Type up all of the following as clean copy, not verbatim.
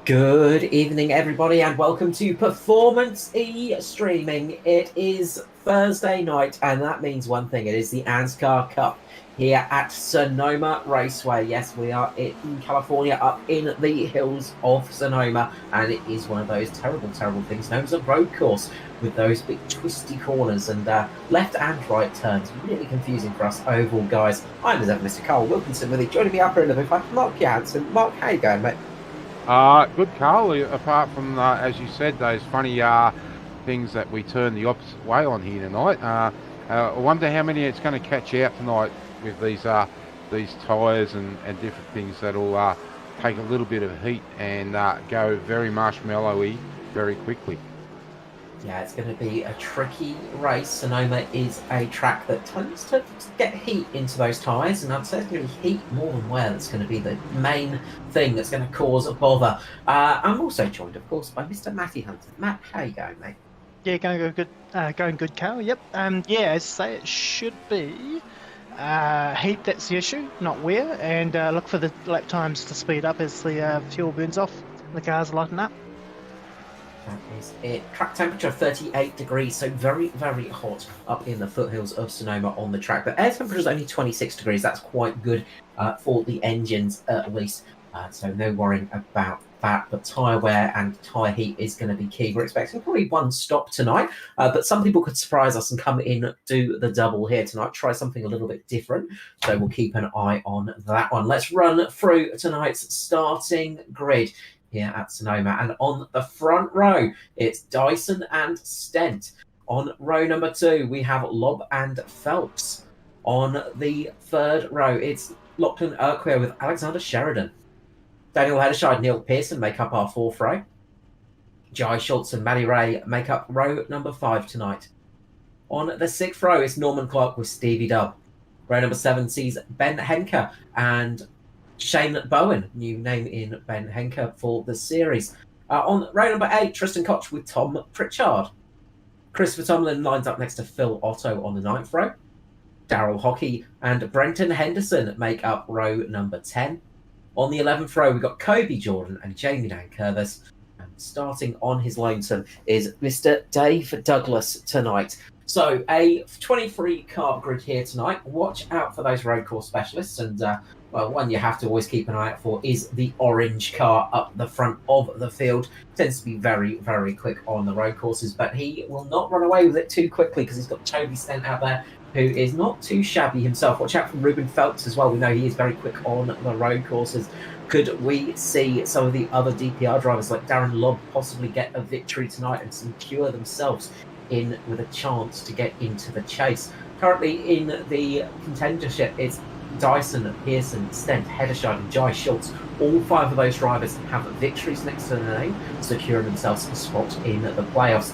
Good evening, everybody, and welcome to Performance E Streaming. It is Thursday night, and that means one thing. It is the ANZCAR Cup here at Sonoma Raceway. Yes, we are in California, up in the hills of Sonoma, and it is one of those terrible, terrible things known as a road course with those big twisty corners and left and right turns. Really confusing for us oval guys. I'm as ever Mr. Carl Wilkinson with you. Joining me up here in the booth, Mark Jansen. Mark, how you going, mate? Good, Carl. Apart from, as you said, those funny things that we turn the opposite way on here tonight. I wonder how many it's going to catch out tonight with these tyres and different things that'll take a little bit of heat and go very marshmallowy very quickly. Yeah, it's going to be a tricky race. Sonoma is a track that tends to get heat into those tyres, and I'd say it's going to be heat more than wear that's going to be the main thing that's going to cause a bother. I'm also joined, of course, by Mr. Matty Hunter. Matt, how you going, mate? Yeah, going good. Going good, Carl. Yep. Yeah, as I say, it should be heat. That's the issue, not wear. And look for the lap times to speed up as the fuel burns off. The cars lighten up. That is it. Track temperature 38 degrees, so very, very hot up in the foothills of Sonoma on the track. But air temperature is only 26 degrees. That's quite good for the engines, at least. So no worrying about that. But tyre wear and tyre heat is going to be key. We're expecting probably one stop tonight, but some people could surprise us and come in, do the double here tonight, try something a little bit different. So we'll keep an eye on that one. Let's run through tonight's starting grid here at Sonoma, and on the front row it's Dyson and Stent. On row number 2 we have Lobb and Phelps. On the third row it's Lachlan Urquhart with Alexander Sheridan. Daniel Hederscheid, Neil Pearson make up our fourth row. Jai Schultz and Maddie Ray make up row number 5 tonight. On the sixth row it's Norman Clark with Stevie Dubb. Row number 7 sees Ben Henke and Shane Bowen, new name in Ben Henke for the series. On row number 8, Tristan Koch with Tom Pritchard. Christopher Tomlin lines up next to Phil Otto on the 9th row. Daryl Hockey and Brenton Henderson make up row number 10. On the 11th row, we've got Kobe Jordan and Jamie Nankervis. And starting on his lonesome is Mr. Dave Douglas tonight. So a 23 car grid here tonight. Watch out for those road course specialists, and well, one you have to always keep an eye out for is the orange car up the front of the field. Tends to be very, very quick on the road courses, but he will not run away with it too quickly because he's got Toby Stent out there, who is not too shabby himself. Watch out for Ruben Phelps as well. We know he is very quick on the road courses. Could we see some of the other DPR drivers like Darren Lobb possibly get a victory tonight and secure themselves in with a chance to get into the chase? Currently in the contendership, it's Dyson, Pearson, Stent, Hederscheid and Jai Schultz. All 5 of those drivers have victories next to their name, securing themselves a spot in the playoffs.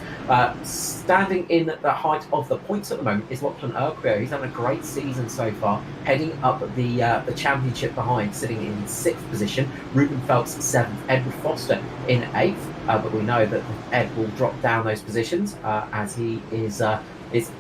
Standing in the height of the points at the moment is Lachlan Urquhart. He's having a great season so far, heading up the championship behind, sitting in 6th position. Ruben Phelps 7th, Edward Foster in 8th, but we know that Ed will drop down those positions as he is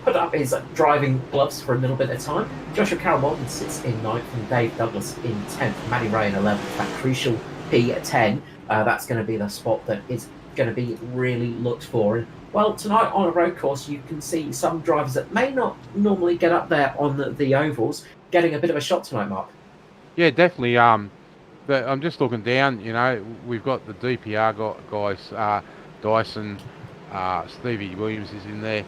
put up his driving gloves for a little bit of time. Joshua Carroll-Walton sits in 9th and Dave Douglas in 10th. Matty Ray in 11th. That crucial P10. That's going to be the spot that is going to be really looked for. And well, tonight on a road course, you can see some drivers that may not normally get up there on the ovals getting a bit of a shot tonight, Mark. Yeah, definitely. But I'm just looking down. You know, we've got the DPR guys. Dyson, Stevie Williams is in there.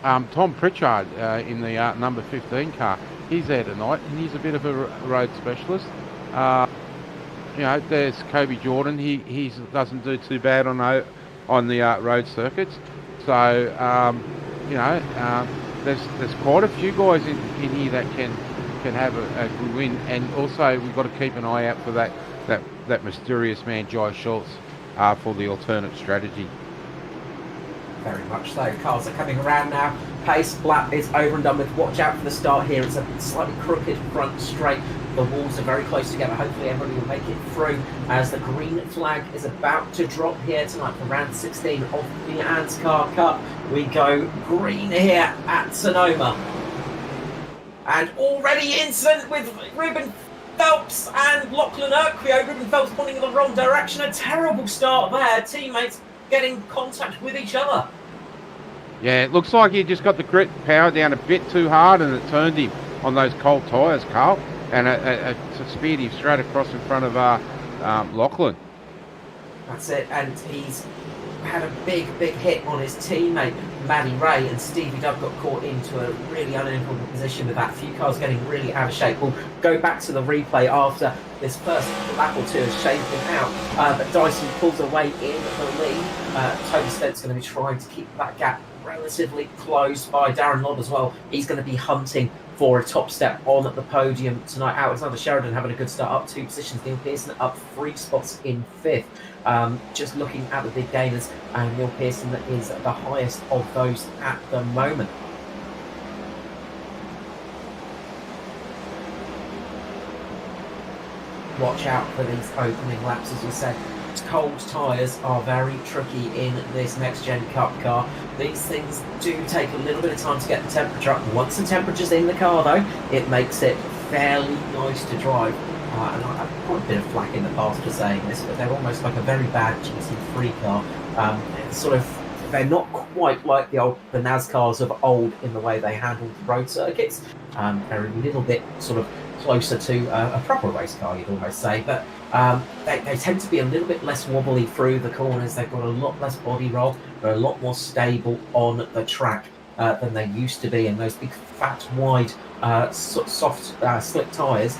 Tom Pritchard in the number 15 car, he's there tonight, and he's a bit of a road specialist. You know, there's Kobe Jordan. He doesn't do too bad on the road circuits. So you know, there's quite a few guys in here that can have a good win, and also we've got to keep an eye out for that mysterious man Jai Schultz for the alternate strategy. Very much so. Cars are coming around now. Pace lap is over and done with. Watch out for the start here. It's a slightly crooked front straight. The walls are very close together. Hopefully everybody will make it through as the green flag is about to drop here tonight for round 16 of the ANZCAR Cup. We go green here at Sonoma. And already incident with Ruben Phelps and Lachlan Urquio. Ruben Phelps pointing in the wrong direction. A terrible start there. Teammates getting contact with each other. Yeah, it looks like he just got the grit power down a bit too hard and it turned him on those cold tyres, Carl. And it speared him straight across in front of Lachlan. That's it, and he's had a big hit on his teammate, Matty Ray, and Stevie Dub got caught into a really unenviable position with that. A few cars getting really out of shape. We'll go back to the replay after this first lap or two has shaved him out, but Dyson pulls away in the lead. Toby Stent's going to be trying to keep that gap relatively close by Darren Lobb as well. He's going to be hunting for a top step on the podium tonight. Alexander Sheridan having a good start, up 2 positions. Neil Pearson up 3 spots in 5th. Just looking at the big gainers, and Neil Pearson is the highest of those at the moment. Watch out for these opening laps, as we said. Cold tyres are very tricky in this next gen Cup car. These things do take a little bit of time to get the temperature up. Once the temperature's in the car though, it makes it fairly nice to drive. And I've got a bit of flack in the past for saying this, but they're almost like a very bad GT3 car. They're not quite like the NASCARs of old in the way they handle the road circuits. They're a little bit sort of closer to a proper race car, you'd almost say, but they tend to be a little bit less wobbly through the corners. They've got a lot less body roll. They're a lot more stable on the track than they used to be, and those big, fat, wide, soft, slick tyres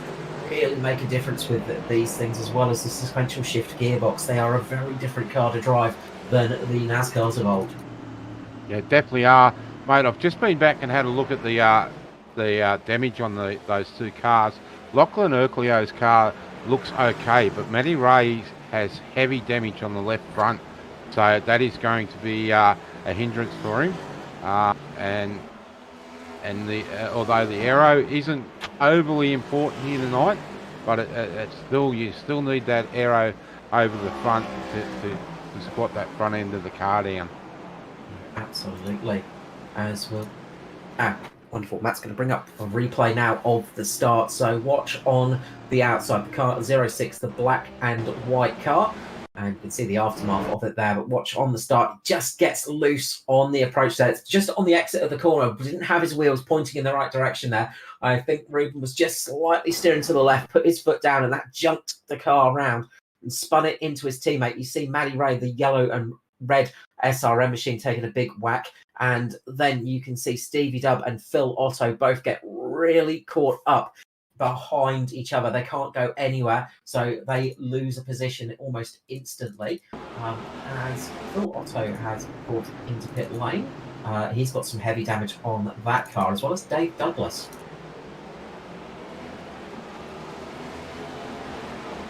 really make a difference with these things, as well as the sequential shift gearbox. They are a very different car to drive than the NASCARs of old. Yeah, definitely are. Mate, I've just been back and had a look at the damage on those 2 cars. Lachlan Urquio's car looks okay, but Matty Ray has heavy damage on the left front, so that is going to be a hindrance for him. And although the aero isn't overly important here tonight, but you still need that aero over the front to squat that front end of the car down. Absolutely. As well. Wonderful. Matt's going to bring up a replay now of the start. So watch on the outside. The car 06, the black and white car. And you can see the aftermath of it there. But watch on the start. It just gets loose on the approach there. It's just on the exit of the corner. But didn't have his wheels pointing in the right direction there. I think Ruben was just slightly steering to the left, put his foot down, and that jumped the car around and spun it into his teammate. You see Matty Ray, the yellow and red SRM machine, taking a big whack. And then you can see Stevie Dub and Phil Otto both get really caught up behind each other. They can't go anywhere, so they lose a position almost instantly. As Phil Otto has brought into pit lane, he's got some heavy damage on that car, as well as Dave Douglas.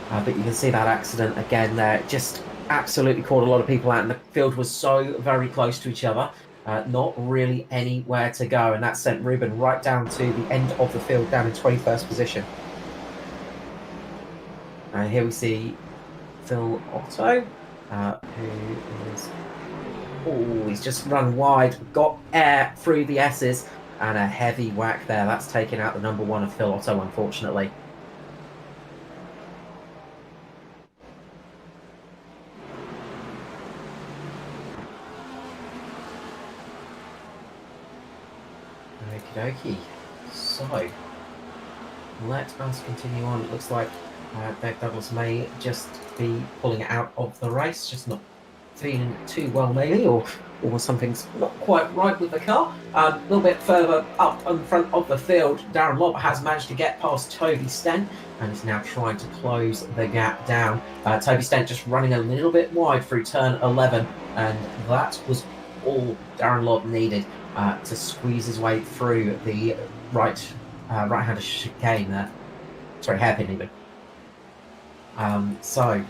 But you can see that accident again there. It just absolutely caught a lot of people out, and the field was so very close to each other. Not really anywhere to go, and that sent Ruben right down to the end of the field, down in 21st position. And here we see Phil Otto, who is... Oh, he's just run wide, got air through the S's, and a heavy whack there. That's taken out the number 1 of Phil Otto, unfortunately. Okie dokie. So, let us continue on. It looks like Dave Douglas may just be pulling out of the race, just not feeling too well maybe, or something's not quite right with the car. A little bit further up in front of the field, Darren Lobb has managed to get past Toby Stent and is now trying to close the gap down. Toby Stent just running a little bit wide through turn 11, and that was all Darren Lobb needed to squeeze his way through the right-hander chicane there. Sorry, hairpin even. So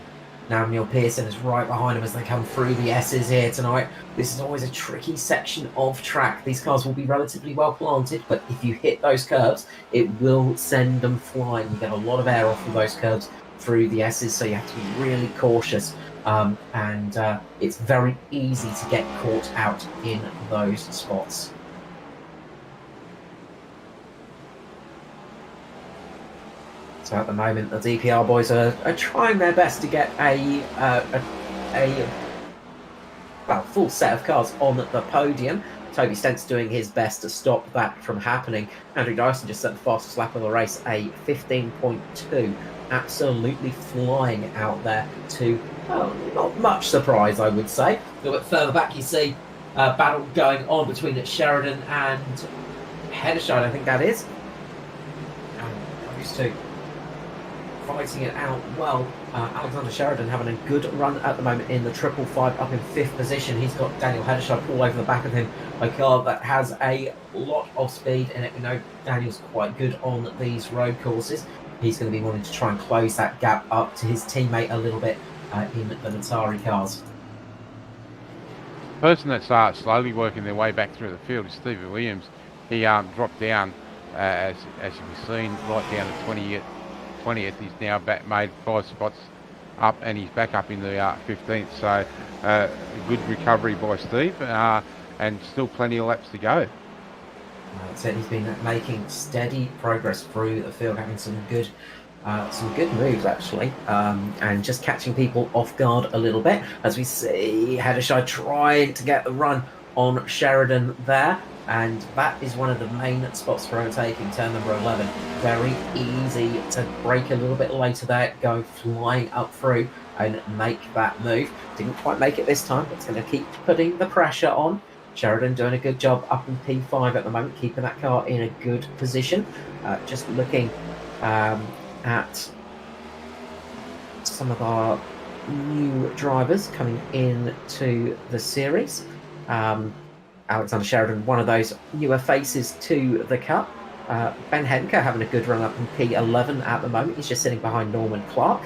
now Neil Pearson is right behind him as they come through the S's here tonight. This is always a tricky section of track. These cars will be relatively well planted, but if you hit those curves, it will send them flying. You get a lot of air off of those curves through the S's, so you have to be really cautious. And it's very easy to get caught out in those spots. So at the moment, the DPR boys are trying their best to get a full set of cars on the podium. Toby Stent's doing his best to stop that from happening. Andrew Dyson just set the fastest lap of the race, a 15.2. Absolutely flying out there to not much surprise, I would say. A little bit further back, you see a battle going on between Sheridan and Heddershide, I think that is. And those two fighting it out well. Alexander Sheridan having a good run at the moment in the 555 up in 5th position. He's got Daniel Heddershide all over the back of him. A car that has a lot of speed in it. We know Daniel's quite good on these road courses. He's going to be wanting to try and close that gap up to his teammate a little bit in the Natari cars. The person that's slowly working their way back through the field is Stevie Williams. He dropped down, as you can see, right down to 20th. He's now made 5 spots up, and he's back up in the 15th. So a good recovery by Steve, and still plenty of laps to go. That's it. He's been making steady progress through the field, having some good moves actually, and just catching people off guard a little bit. As we see Heddershide trying to get the run on Sheridan there, and that is one of the main spots for overtaking, turn number 11. Very easy to brake a little bit later there, go flying up through and make that move. Didn't quite make it this time, but it's going to keep putting the pressure on. Sheridan doing a good job up in P5 at the moment, keeping that car in a good position. Just looking at some of our new drivers coming into the series. Alexander Sheridan, one of those newer faces to the Cup. Ben Henker having a good run up in P11 at the moment. He's just sitting behind Norman Clark,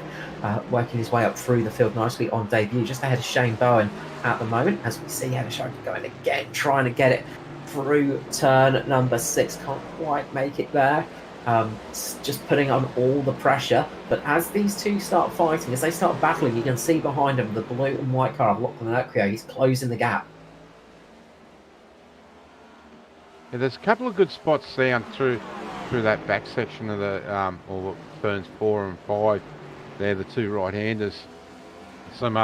working his way up through the field nicely on debut, just ahead of Shane Bowen at the moment. As we see Heddershide going again, trying to get it through turn number 6. Can't quite make it there. Just putting on all the pressure. But as these two start fighting, as they start battling, you can see behind them the blue and white car of Lachlan Mercury. He's closing the gap. Yeah, there's a couple of good spots down through that back section of the or turns 4 and 5. They're the two right-handers. Some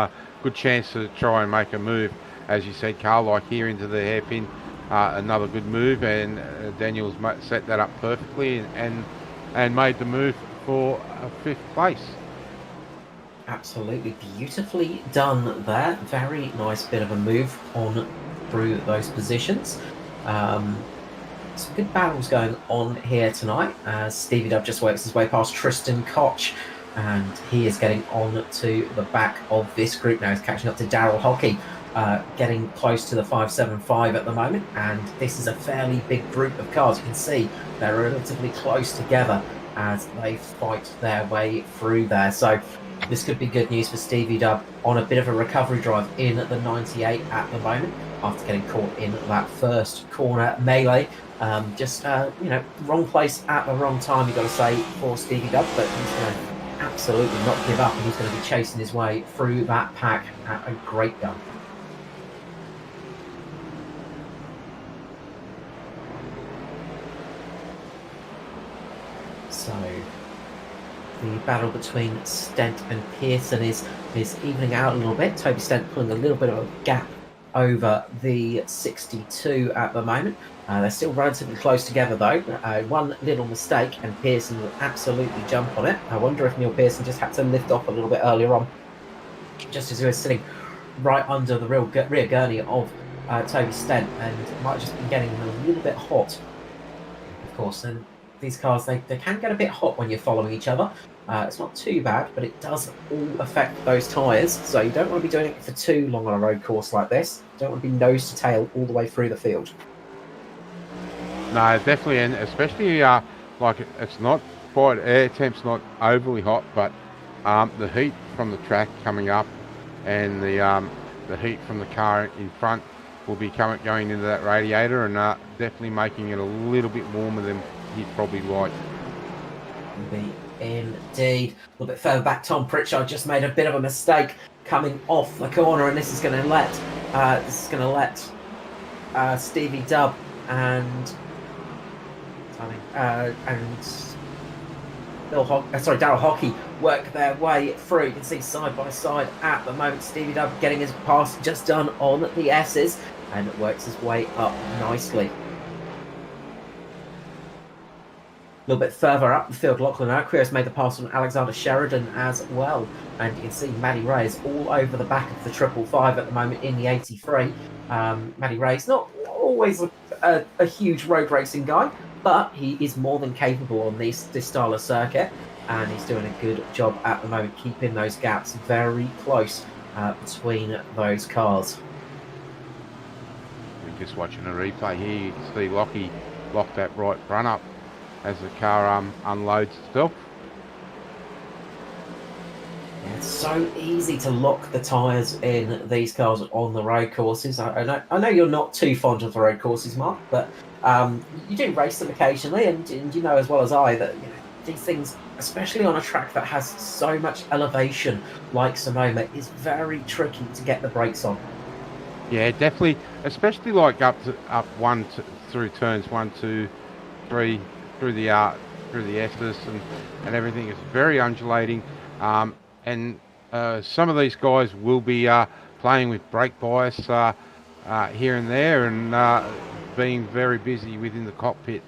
good chance to try and make a move, as you said, Carl, like here into the hairpin. Another good move, and Daniel's set that up perfectly and made the move for 5th place. Absolutely beautifully done there. Very nice bit of a move on through those positions. Some good battles going on here tonight as Stevie Dub just works his way past Tristan Koch, and he is getting on to the back of this group now. He's catching up to Daryl Hockey, getting close to the 575 at the moment, and this is a fairly big group of cars. You can see they're relatively close together as they fight their way through there. So this could be good news for Stevie Dub on a bit of a recovery drive in the 98 at the moment after getting caught in that first corner melee. Wrong place at the wrong time, you've got to say, for Stevie Dub, but he's going to absolutely not give up, and he's going to be chasing his way through that pack at a great gun. So the battle between Stent and Pearson is evening out a little bit. Toby Stent pulling a little bit of a gap over the 62 at the moment. They're still relatively close together though. One little mistake and Pearson will absolutely jump on it. I wonder if Neil Pearson just had to lift off a little bit earlier on, just as he was sitting right under the rear gurney of Toby Stent, and might have just been getting a little bit hot. Of course, and these cars, they can get a bit hot when you're following each other. It's not too bad, but it does all affect those tyres, so you don't want to be doing it for too long on a road course like this. You don't want to be nose to tail all the way through the field. No, definitely, and especially like it's not quite, air temp's not overly hot, but the heat from the track coming up and the heat from the car in front will be going into that radiator, and definitely making it a little bit warmer than he'd probably like. Indeed. A little bit further back, Tom Pritchard just made a bit of a mistake coming off the corner, and this is going to let Stevie Dub Daryl Hockey work their way through. You can see side by side at the moment. Stevie Dub getting his pass just done on the S's and works his way up nicely. A little bit further up the field, Lachlan Oakley has made the pass on Alexander Sheridan as well. And you can see Matty Ray is all over the back of the 555 at the moment in the 83. Matty Ray's not always a huge road racing guy, but he is more than capable on this style of circuit. And he's doing a good job at the moment, keeping those gaps very close between those cars. We're just watching a replay here. You can see Lockie lock that right front up as the car unloads itself. Yeah, it's so easy to lock the tyres in these cars on the road courses. I know you're not too fond of the road courses, Mark, but you do race them occasionally, and you know as well as I that these things, especially on a track that has so much elevation like Sonoma, is very tricky to get the brakes on. Yeah, definitely, especially like through turns 1, 2, 3. Through the S's and everything. It's very undulating, and some of these guys will be playing with brake bias here and there, and being very busy within the cockpit.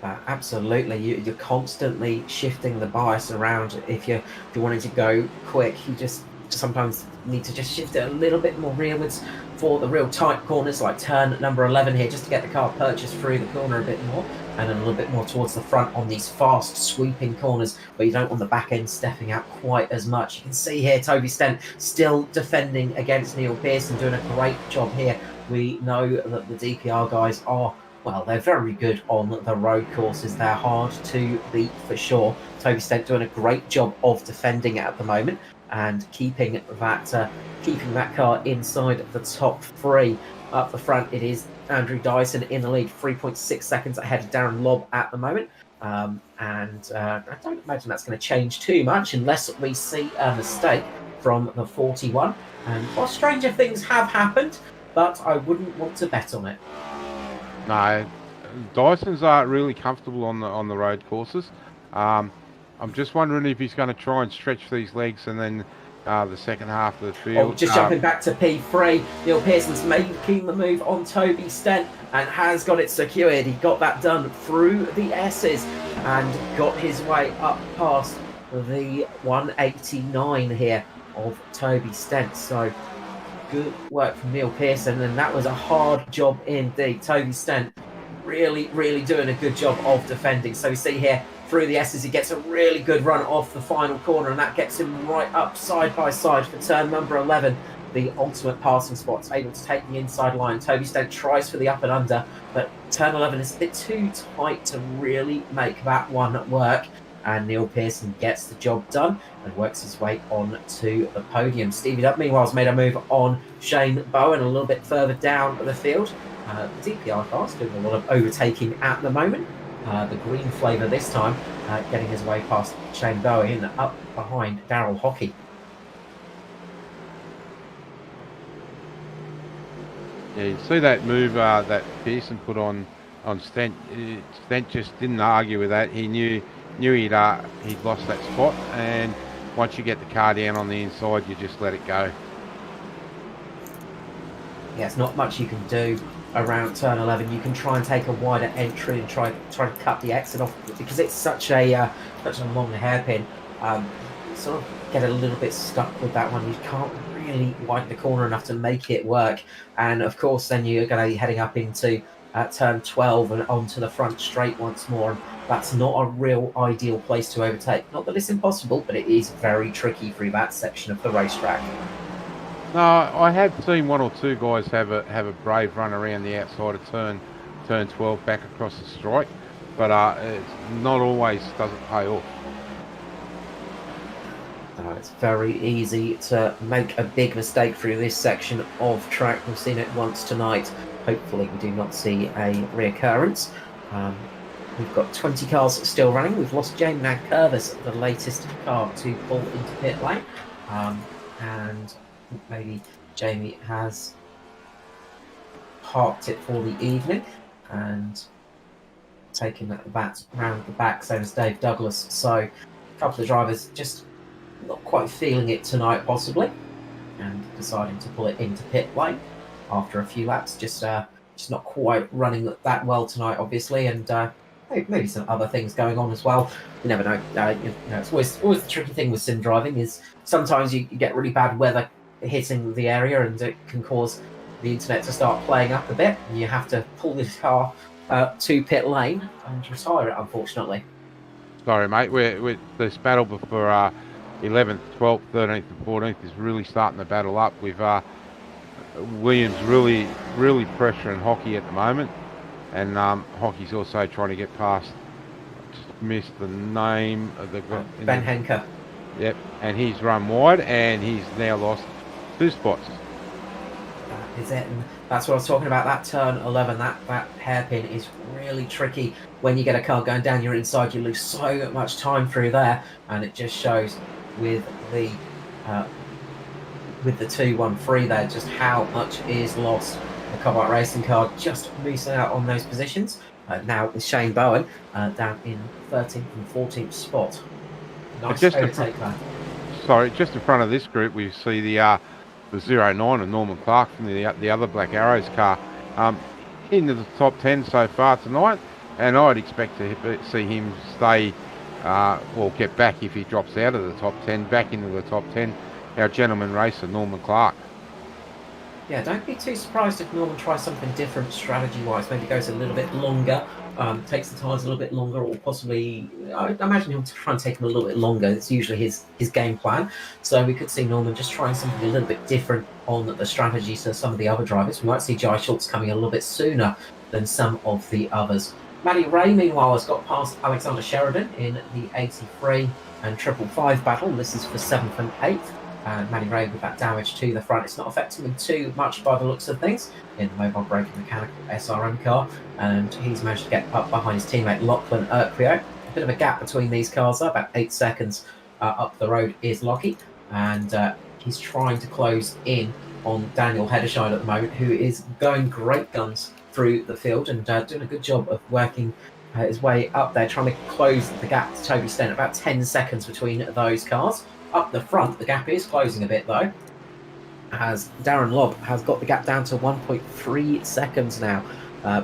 Absolutely, you're constantly shifting the bias around. If you're wanting to go quick, you just sometimes need to just shift it a little bit more rearwards for the real tight corners, like turn number 11 here, just to get the car purchased through the corner a bit more, and then a little bit more towards the front on these fast sweeping corners where you don't want the back end stepping out quite as much. You can see here Toby Stent still defending against Neil Pearson, doing a great job here. We know that the DPR guys are, well, they're very good on the road courses. They're hard to beat for sure. Toby Stent doing a great job of defending at the moment and keeping that car inside the top 3. Up the front, it is Andrew Dyson in the lead, 3.6 seconds ahead of Darren Lobb at the moment. I don't imagine that's going to change too much unless we see a mistake from the 41. And well, stranger things have happened, but I wouldn't want to bet on it. No, Dyson's really comfortable on the road courses. I'm just wondering if he's going to try and stretch these legs and then the second half of the field. Just jumping back to P3, Neil Pearson's making the move on Toby Stent and has got it secured. He got that done through the S's and got his way up past the 189 here of Toby Stent. So good work from Neil Pearson, and that was a hard job indeed. Toby Stent really, really doing a good job of defending. So we see here through the S's, he gets a really good run off the final corner, and that gets him right up side by side for turn number 11. The ultimate passing spot's able to take the inside line. Toby Stent tries for the up and under, but turn 11 is a bit too tight to really make that one work. And Neil Pearson gets the job done and works his way on to the podium. Stevie Dubb, meanwhile, has made a move on Shane Bowen a little bit further down the field. The DPR car's doing a lot of overtaking at the moment. The green flavour this time, getting his way past Shane Bowen up behind Daryl Hockey. Yeah, you see that move that Pearson put on Stent. Stent just didn't argue with that. He knew he'd lost that spot, and once you get the car down on the inside, you just let it go. Yeah, it's not much you can do around turn 11. You can try and take a wider entry and try to cut the exit off, because it's such a long hairpin. Sort of get a little bit stuck with that one. You can't really widen the corner enough to make it work. And of course, then you're going to be heading up into turn 12 and onto the front straight once more. And that's not a real ideal place to overtake. Not that it's impossible, but it is very tricky through that section of the racetrack. No, I have seen one or two guys have a brave run around the outside of turn 12 back across the strike, but it's not always doesn't pay off. It's very easy to make a big mistake through this section of track. We've seen it once tonight. Hopefully we do not see a reoccurrence. We've got 20 cars still running. We've lost James Nagpurvis, the latest car to pull into pit lane. And maybe Jamie has parked it for the evening and taking that round the back, same as Dave Douglas. So a couple of drivers just not quite feeling it tonight, possibly, and deciding to pull it into pit lane after a few laps. Just not quite running that well tonight, obviously, and maybe some other things going on as well. You never know. It's always the tricky thing with sim driving is sometimes you get really bad weather hitting the area, and it can cause the internet to start playing up a bit, and you have to pull this car to pit lane and retire it, unfortunately. Sorry, mate. We're this battle for 11th, 12th, 13th, and 14th is really starting to battle up with Williams really pressuring Hockey at the moment, and Hockey's also trying to get past. Just missed the name of the guy. Ben Henker. Yep, and he's run wide, and he's now lost 2 spots. That is it, and that's what I was talking about. That turn 11, that hairpin is really tricky. When you get a car going down your inside, you lose so much time through there, and it just shows with the 2-1-3 there just how much is lost. The Cobalt Racing car just missing out on those positions. Now with Shane Bowen down in 13th and 14th spot. Nice overtake there. Sorry, just in front of this group, we see the 09 of Norman Clark from the other Black Arrows car into the top 10 so far tonight, and I'd expect to see him stay or get back if he drops out of the top 10, back into the top 10. Our gentleman racer, Norman Clark. Yeah, don't be too surprised if Norman tries something different strategy-wise. Maybe goes a little bit longer, takes the tyres a little bit longer, or possibly, I imagine he'll try and take them a little bit longer. It's usually his game plan. So we could see Norman just trying something a little bit different on the strategy to some of the other drivers. We might see Jai Schultz coming a little bit sooner than some of the others. Matty Ray, meanwhile, has got past Alexander Sheridan in the 83 and 555 battle. This is for 7th and 8th. And Matty Ray with that damage to the front. It's not affecting him too much by the looks of things in the mobile braking mechanical SRM car. And he's managed to get up behind his teammate Lachlan Urquio. A bit of a gap between these cars, though, about 8 seconds up the road is Lockie. And he's trying to close in on Daniel Hederscheid at the moment, who is going great guns through the field and doing a good job of working his way up there, trying to close the gap to Toby Stent. About 10 seconds between those cars. Up the front, the gap is closing a bit, though, as Darren Lobb has got the gap down to 1.3 seconds now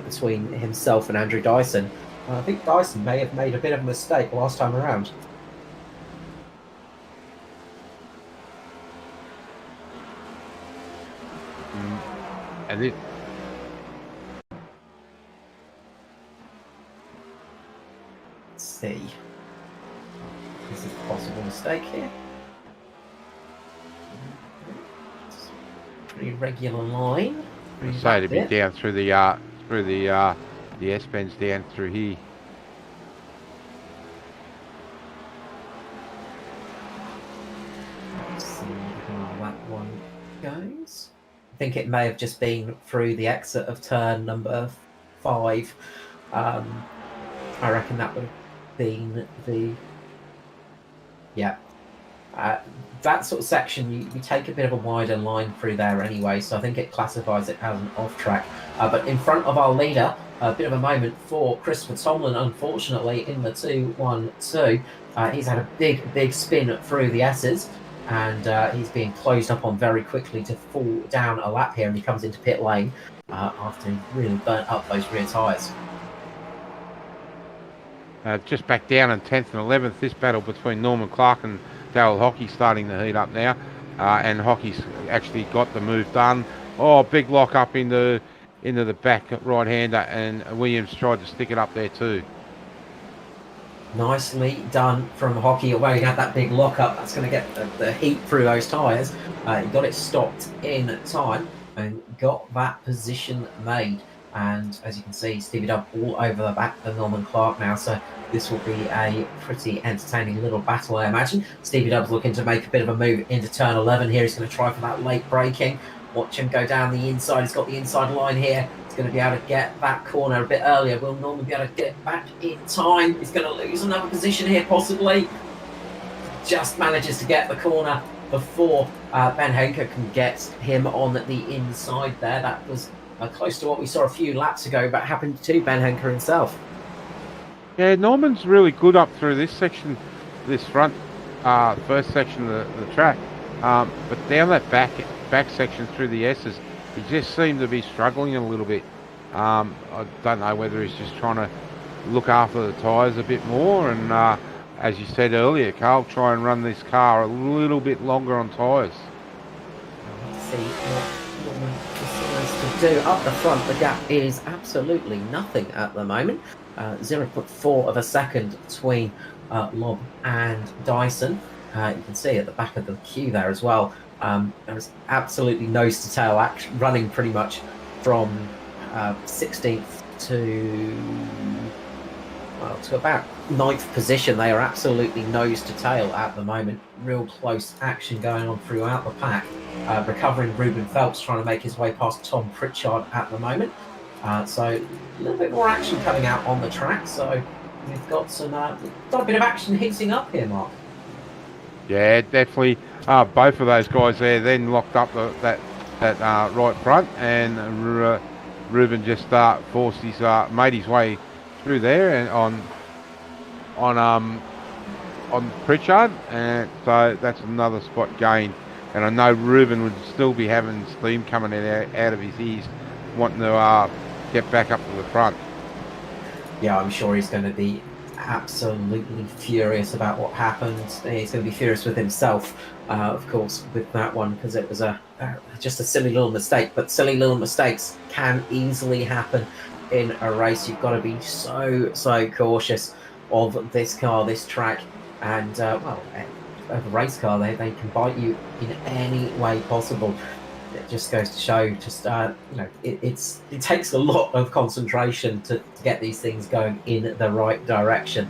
between himself and Andrew Dyson. I think Dyson may have made a bit of a mistake last time around. And it... Let's see. Is this a possible mistake here? Pretty regular line. I'd say to be down through the S-bends down through here. Let's see how that one goes. I think it may have just been through the exit of turn number 5. I reckon that would have been the... Yeah. That sort of section, you take a bit of a wider line through there anyway, so I think it classifies it as an off-track. But in front of our leader, a bit of a moment for Christopher Tomlin, unfortunately, in the 2-1-2. He's had a big spin through the S's, and he's being closed up on very quickly to fall down a lap here, and he comes into pit lane after he really burnt up those rear tyres. Just back down in 10th and 11th, this battle between Norman Clark and Darryl Hockey starting to heat up now, and Hockey's actually got the move done. Oh, big lock up into the back right-hander, and Williams tried to stick it up there too. Nicely done from Hockey. Although he had that big lock-up, that's going to get the heat through those tyres. He got it stopped in time and got that position made. And as you can see, Stevie Dubb all over the back of Norman Clark now, so this will be a pretty entertaining little battle, I imagine. Stevie Dubb's looking to make a bit of a move into turn 11 here. He's going to try for that late braking. Watch him go down the inside. He's got the inside line here. He's going to be able to get that corner a bit earlier. Will Norman be able to get back in time? He's going to lose another position here, possibly. Just manages to get the corner before Ben Henker can get him on the inside there. That was close to what we saw a few laps ago, but happened to Ben Henker himself. Yeah, Norman's really good up through this section, this front, first section of the track. But down that back section through the S's, he just seemed to be struggling a little bit. I don't know whether he's just trying to look after the tyres a bit more, and as you said earlier, Carl, try and run this car a little bit longer on tyres. Let's see what Norman decides to do. Up the front, the gap is absolutely nothing at the moment. 0.4 of a second between Lob and Dyson. You can see at the back of the queue there as well. There was absolutely nose to tail action, running pretty much from 16th to about 9th position. They are absolutely nose to tail at the moment. Real close action going on throughout the pack. Recovering Ruben Phelps trying to make his way past Tom Pritchard at the moment. So a little bit more action coming out on the track. So we've got a bit of action heating up here, Mark. Yeah, definitely. Both of those guys there then locked up that right front, and Ruben just forced his made his way through there and on Pritchard, and so that's another spot gained. And I know Ruben would still be having steam coming out of his ears, wanting to get back up to the front. Yeah, I'm sure he's going to be absolutely furious about what happened. He's going to be furious with himself, of course, with that one, because it was just a silly little mistake. But silly little mistakes can easily happen in a race. You've got to be so cautious of this car, this track, and a race car. They can bite you in any way possible. It just goes to show, it takes a lot of concentration to get these things going in the right direction.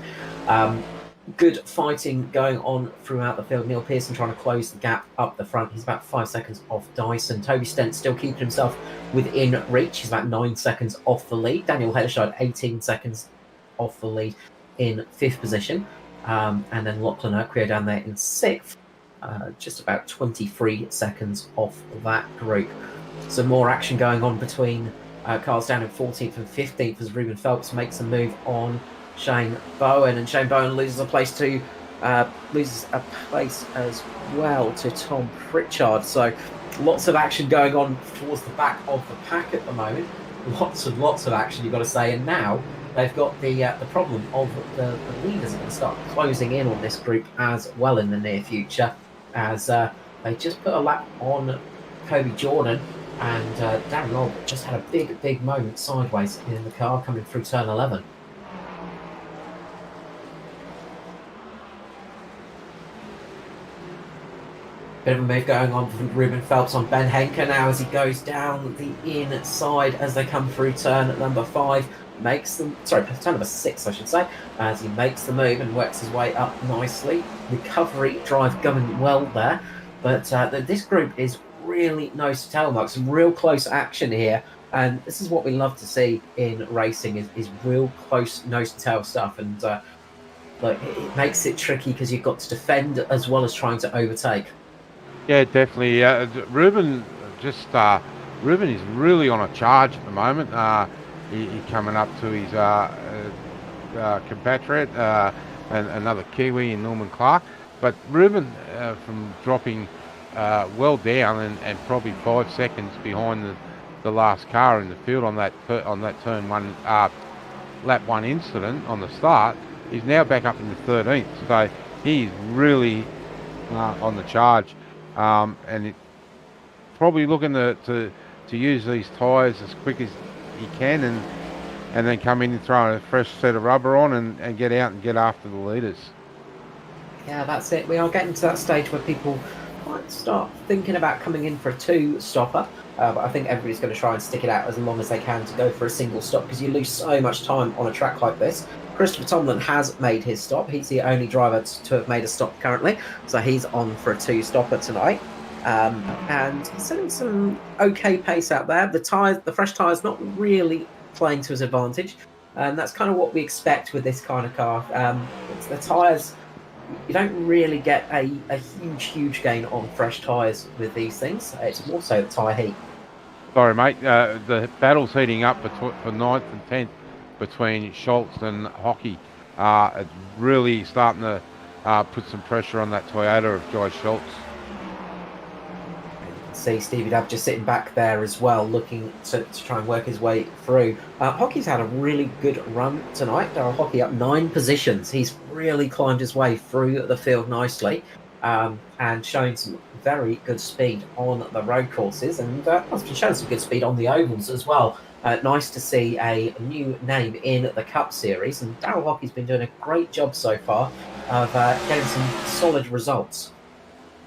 Good fighting going on throughout the field. Neil Pearson trying to close the gap up the front. He's about 5 seconds off Dyson. Toby Stent still keeping himself within reach. He's about 9 seconds off the lead. Daniel Heddershide 18 seconds off the lead in 5th position. And then Lachlan Urquhart down there in 6th. Just about 23 seconds off that group. Some more action going on between cars down in 14th and 15th as Ruben Phelps makes a move on Shane Bowen, and Shane Bowen loses a place as well to Tom Pritchard. So lots of action going on towards the back of the pack at the moment. Lots of action, you've got to say. And now they've got the problem of the leaders are going to start closing in on this group as well in the near future, as they just put a lap on Kobe Jordan, and Darren Lobb just had a big moment sideways in the car coming through turn 11. Bit of a move going on from Ruben Phelps on Ben Henker now as he goes down the inside as they come through turn number 5. Turn number 6, I should say, as he makes the move and works his way up nicely. Recovery drive going well there, but this group is really nose to tail, Mark. Some real close action here, and this is what we love to see in racing: is real close nose to tail stuff, and it makes it tricky because you've got to defend as well as trying to overtake. Yeah, definitely. Ruben is really on a charge at the moment. He coming up to his compatriot and another Kiwi in Norman Clark. But Ruben, from dropping well down and probably 5 seconds behind the last car in the field on that turn 1 lap 1 incident on the start, he's now back up in the 13th. So he's really on the charge. And it probably looking to use these tyres as quick as he can, and then come in and throw a fresh set of rubber on and get out and get after the leaders. Yeah, that's it. We are getting to that stage where people might start thinking about coming in for a 2-stopper. But I think everybody's going to try and stick it out as long as they can to go for a single stop, because you lose so much time on a track like this. Christopher Tomlin has made his stop. He's the only driver to have made a stop currently, so he's on for a 2-stopper tonight. And he's setting some okay pace out there. The fresh tyres not really playing to his advantage, and that's kind of what we expect with this kind of car. It's the tyres. You don't really get a huge gain on fresh tyres with these things. It's more so the tyre heat. Sorry, mate. The battle's heating up for 9th and 10th between Schultz and Hockey. It's really starting to put some pressure on that Toyota of Joy Schultz. And you can see Stevie Dub just sitting back there as well, looking to try and work his way through. Hockey's had a really good run tonight. Daryl Hockey up 9 positions. He's really climbed his way through the field nicely, and showing some very good speed on the road courses, and has been showing some good speed on the ovals as well. Nice to see a new name in the Cup Series, and Daryl Hockey's been doing a great job so far of getting some solid results.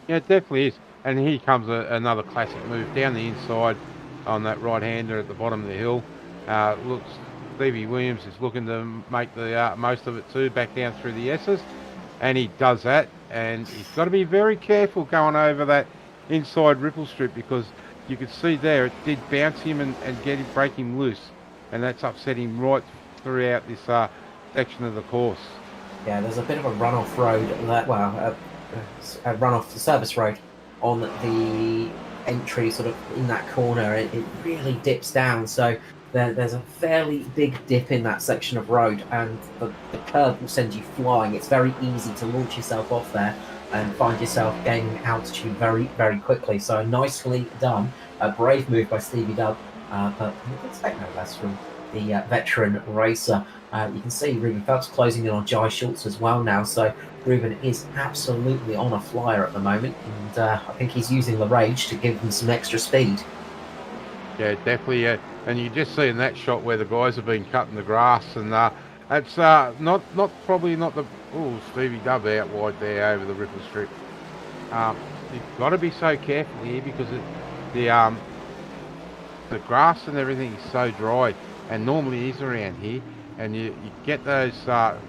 Yeah, it definitely is. And here comes another classic move down the inside on that right-hander at the bottom of the hill. Looks, Stevie Williams is looking to make the most of it too, back down through the S's, and he does that. And he's got to be very careful going over that inside ripple strip, because you could see there it did bounce him and break him loose, and that's upset him right throughout this section of the course. Yeah, there's a bit of a runoff road, a runoff the service road on the entry, sort of in that corner. It really dips down, so there's a fairly big dip in that section of road, and the curve will send you flying. It's very easy to launch yourself off there and find yourself gaining altitude very, very quickly. So nicely done. A brave move by Stevie Dub, but you can expect no less from the veteran racer. You can see Ruben Phelps closing in on Jai Schultz as well now, so Ruben is absolutely on a flyer at the moment, and I think he's using the rage to give him some extra speed. Yeah, definitely. And you just see in that shot where the guys have been cutting the grass, and it's probably not the Stevie Dub out wide there over the ripple strip. You've got to be so careful here, because the grass and everything is so dry, and normally is around here, and you get those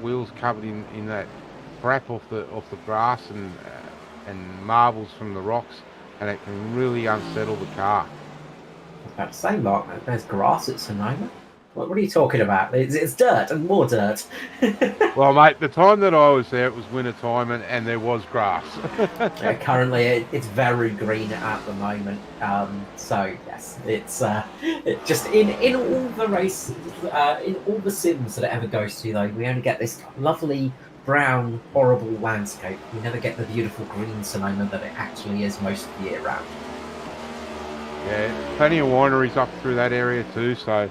wheels covered in that crap off the grass and marbles from the rocks, and it can really unsettle the car. I was about to say, Mark, there's grass at Sonoma. What are you talking about? It's dirt and more dirt. Well, mate, the time that I was there, it was winter time, and there was grass. Yeah, currently, it's very green at the moment. So yes, it's just in all the race, in all the sims that it ever goes to, though, we only get this lovely brown, horrible landscape. We never get the beautiful green Sonoma that it actually is most of the year round. Yeah, plenty of wineries up through that area too, so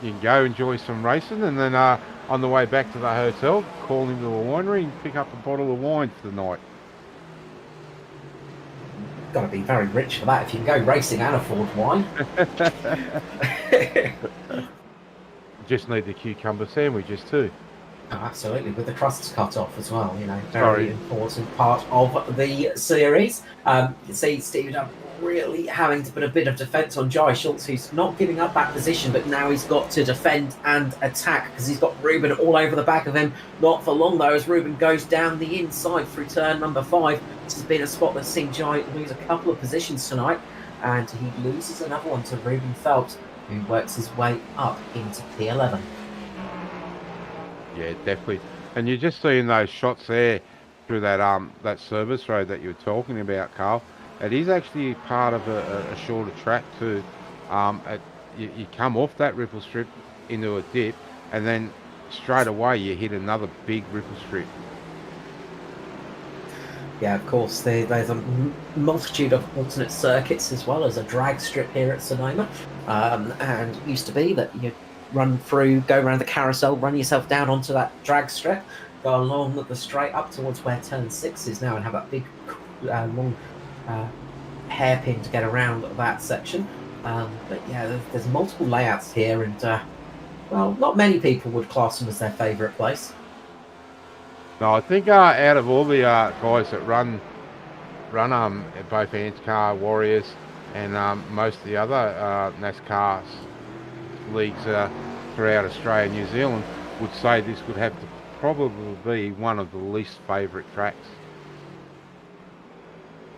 you can go enjoy some racing, and then on the way back to the hotel, call into a winery and pick up a bottle of wine for the night. Got to be very rich for that if you can go racing and afford wine. Just need the cucumber sandwiches too. Oh, absolutely, with the crusts cut off as well. Very important part of the series. You can see Steve Dunn really having to put a bit of defence on Jai Schultz, who's not giving up that position, but now he's got to defend and attack, because he's got Ruben all over the back of him. Not for long though, as Ruben goes down the inside through turn number 5. This has been a spot that's seen Jai lose a couple of positions tonight, and he loses another one to Ruben Phelps, who works his way up into P11. Yeah, definitely. And you're just seeing those shots there through that service road that you were talking about, Carl. It is actually part of a shorter track too. You come off that ripple strip into a dip, and then straight away you hit another big ripple strip. Yeah, of course, there's a multitude of alternate circuits, as well as a drag strip here at Sonoma. And it used to be that you run through, go around the carousel, run yourself down onto that drag strip, go along the straight up towards where turn 6 is now, and have that big long hairpin to get around that section. But yeah, there's multiple layouts here, and well, not many people would class them as their favourite place. No, I think out of all the guys that run both ANZCAR, Warriors, and most of the other NASCAR leagues throughout Australia and New Zealand, would say this would have to probably be one of the least favourite tracks.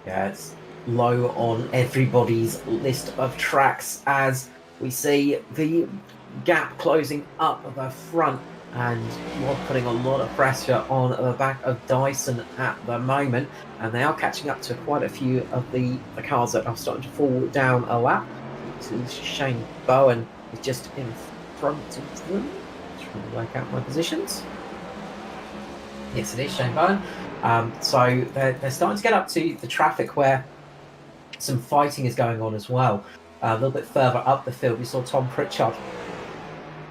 Yeah, it's low on everybody's list of tracks, as we see the gap closing up the front, and you're putting a lot of pressure on the back of Dyson at the moment, and they are catching up to quite a few of the cars that are starting to fall down a lap. So Shane Bowen is just in front of them. Trying to work out my positions. Yes, it is, Shane Bone. So they're starting to get up to the traffic where some fighting is going on as well. A little bit further up the field, we saw Tom Pritchard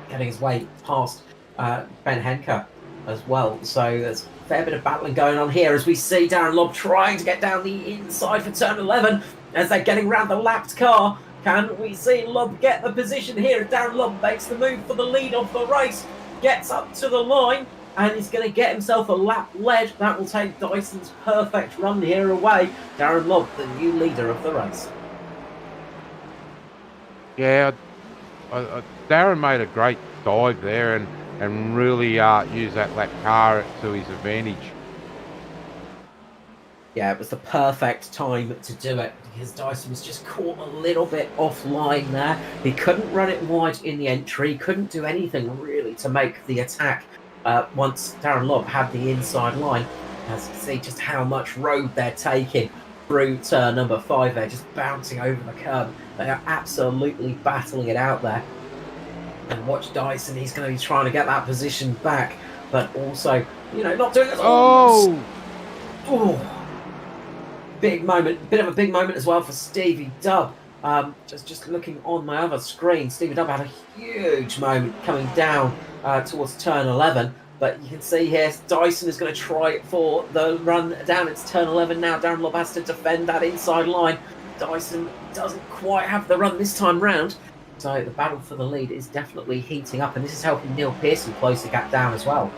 getting his way past Ben Henker as well. So there's a fair bit of battling going on here as we see Darren Lobb trying to get down the inside for turn 11 as they're getting around the lapped car. Can we see Lobb get the position here? Darren Lobb makes the move for the lead of the race, gets up to the line, and he's going to get himself a lap lead. That will take Dyson's perfect run here away. Darren Lobb, the new leader of the race. Yeah, Darren made a great dive there and really used that lap car to his advantage. Yeah, it was the perfect time to do it because Dyson was just caught a little bit offline there. He couldn't run it wide in the entry, couldn't do anything really to make the attack once Darren Lobb had the inside line. As you can see just how much road they're taking through turn number 5 there, just bouncing over the curb. They are absolutely battling it out there. And watch Dyson, he's going to be trying to get that position back, but also, you know, not doing it. Oh! Big moment, bit of a big moment as well for Stevie Dubb. Just looking on my other screen, Stevie Dubb had a huge moment coming down towards turn 11. But you can see here, Dyson is going to try for the run down. It's turn 11 now. Darren Lobb has to defend that inside line. Dyson doesn't quite have the run this time round. So the battle for the lead is definitely heating up, and this is helping Neil Pearson close the gap down as well.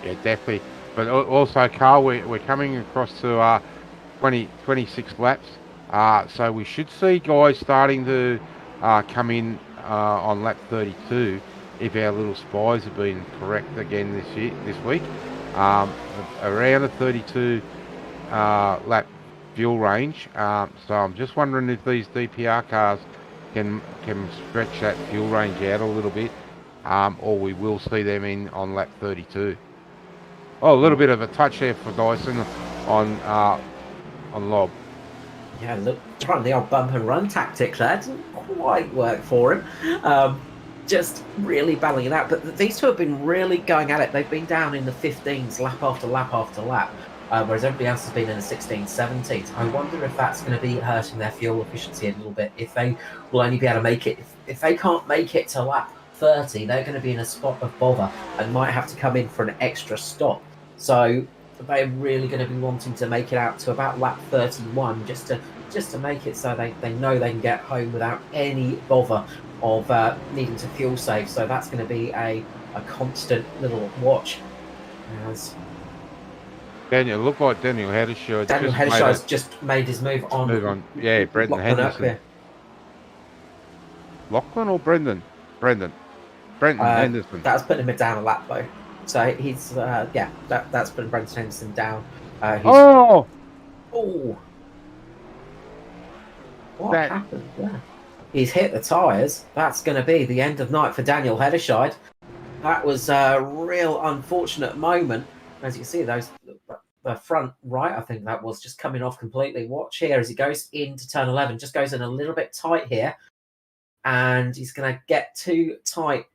Yeah, definitely. But also, Carl, we're coming across to 26 laps. So we should see guys starting to come in on lap 32 if our little spies have been correct again this week. Around the 32 lap fuel range. So I'm just wondering if these DPR cars can stretch that fuel range out a little bit, or we will see them in on lap 32. Oh, a little bit of a touch there for Dyson on Lobb. Yeah, look, trying the old bump and run tactic there. Didn't quite work for him. Just really battling it out. But these two have been really going at it. They've been down in the 15s lap after lap after lap, whereas everybody else has been in the 16s, 17s. I wonder if that's going to be hurting their fuel efficiency a little bit. If they will only be able to make it, if they can't make it to lap 30, they're going to be in a spot of bother and might have to come in for an extra stop. So they're really going to be wanting to make it out to about lap 31 just to make it so they know they can get home without any bother of needing to fuel save. So that's going to be a constant little watch. As Daniel, look like Daniel Heddershaw. Daniel Heddershaw's just made his move on. Yeah, Brendan Henderson. Lachlan or Brendan? Brendan Henderson. That's putting him down a lap though. So he's that's putting Brendan Henderson down. Oh! What happened there? He's hit the tyres. That's going to be the end of night for Daniel Heddershide. That was a real unfortunate moment. As you can see, the front right, I think that was just coming off completely. Watch here as he goes into turn 11. Just goes in a little bit tight here. And he's going to get too tight.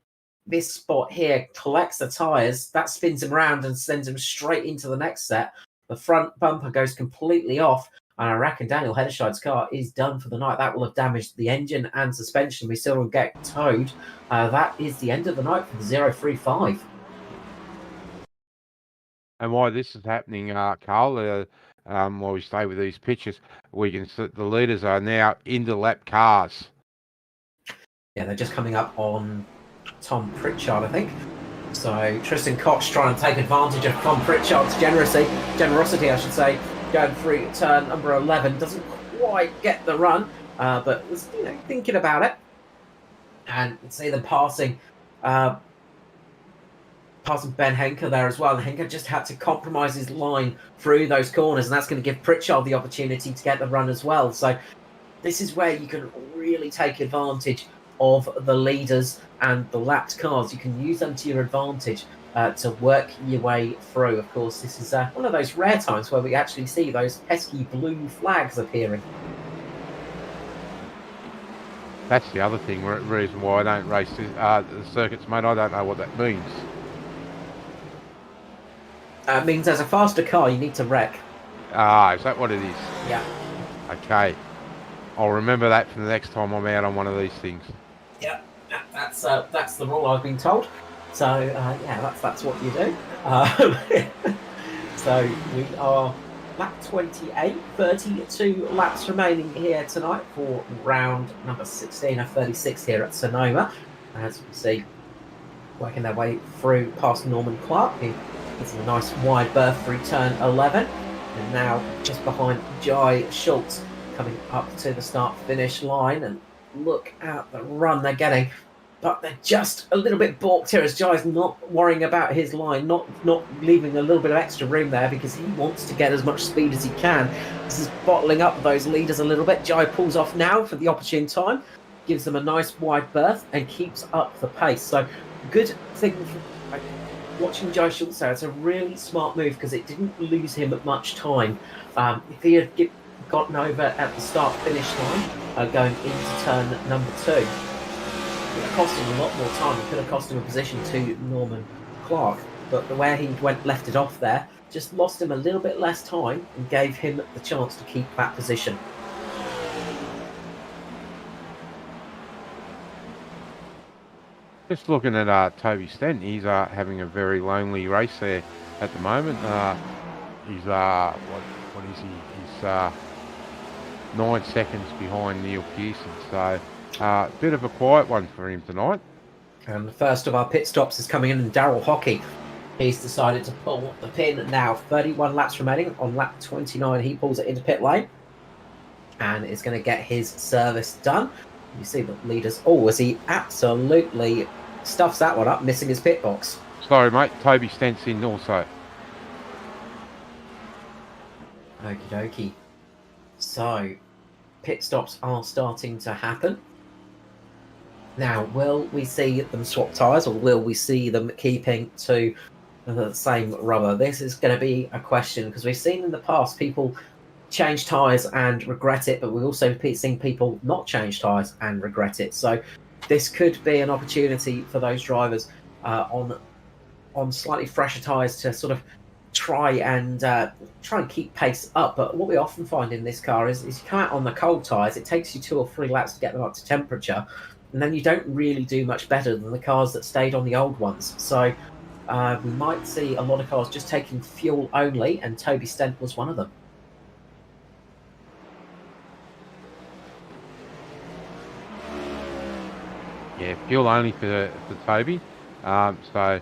This spot here collects the tyres. That spins him around and sends him straight into the next set. The front bumper goes completely off. And I reckon Daniel Heddershide's car is done for the night. That will have damaged the engine and suspension. We still will get towed. That is the end of the night for the 035. And why this is happening, Carl, while we stay with these pictures, we can see the leaders are now into lap cars. Yeah, they're just coming up on Tom Pritchard, I think. So Tristan Koch trying to take advantage of Tom Pritchard's generosity, I should say. Going through turn number 11, doesn't quite get the run, but was thinking about it. And you can see them passing Ben Henker there as well. And Henker just had to compromise his line through those corners, and that's going to give Pritchard the opportunity to get the run as well. So this is where you can really take advantage of the leaders and the lapped cars. You can use them to your advantage to work your way through. Of course, this is one of those rare times where we actually see those pesky blue flags appearing. That's the other thing, reason why I don't race the circuits, mate. I don't know what that means. Means as a faster car, you need to wreck. Ah, is that what it is? Yeah. Okay. I'll remember that for the next time I'm out on one of these things. Yeah, that's the rule I've been told. So yeah, that's what you do. So we are lap 28, 32 laps remaining here tonight for round number 16 of 36 here at Sonoma. As you can see, working their way through past Norman Clark. He gets a nice wide berth through turn 11. And now just behind Jai Schultz coming up to the start-finish line. And look at the run they're getting. But they're just a little bit balked here as Jai's not worrying about his line, not leaving a little bit of extra room there because he wants to get as much speed as he can. This is bottling up those leaders a little bit. Jai pulls off now for the opportune time, gives them a nice wide berth and keeps up the pace. So good thing for watching Jai Schultz there. It's a really smart move because it didn't lose him much time. If he had gotten over at the start-finish line, going into turn number 2, it would have cost him a lot more time. It could have cost him a position to Norman Clark. But the way he left it off there just lost him a little bit less time and gave him the chance to keep that position. Just looking at Toby Stent, he's having a very lonely race there at the moment. He's what is he? He's 9 seconds behind Neil Pearson, so a bit of a quiet one for him tonight. And the first of our pit stops is coming in, and Daryl Hockey. He's decided to pull the pin now. 31 laps remaining. On lap 29, he pulls it into pit lane and is going to get his service done. You see the leaders. Oh, as he absolutely stuffs that one up, missing his pit box. Sorry, mate. Toby Stent's in also. Okie dokie. So, pit stops are starting to happen. Now, will we see them swap tyres or will we see them keeping to the same rubber? This is going to be a question because we've seen in the past people change tyres and regret it, but we've also seen people not change tyres and regret it. So this could be an opportunity for those drivers on slightly fresher tyres to sort of try and keep pace up. But what we often find in this car is you come out on the cold tyres, it takes you 2 or 3 laps to get them up to temperature, and then you don't really do much better than the cars that stayed on the old ones. So we might see a lot of cars just taking fuel only, and Toby Stent was one of them. Yeah, fuel only for Toby. So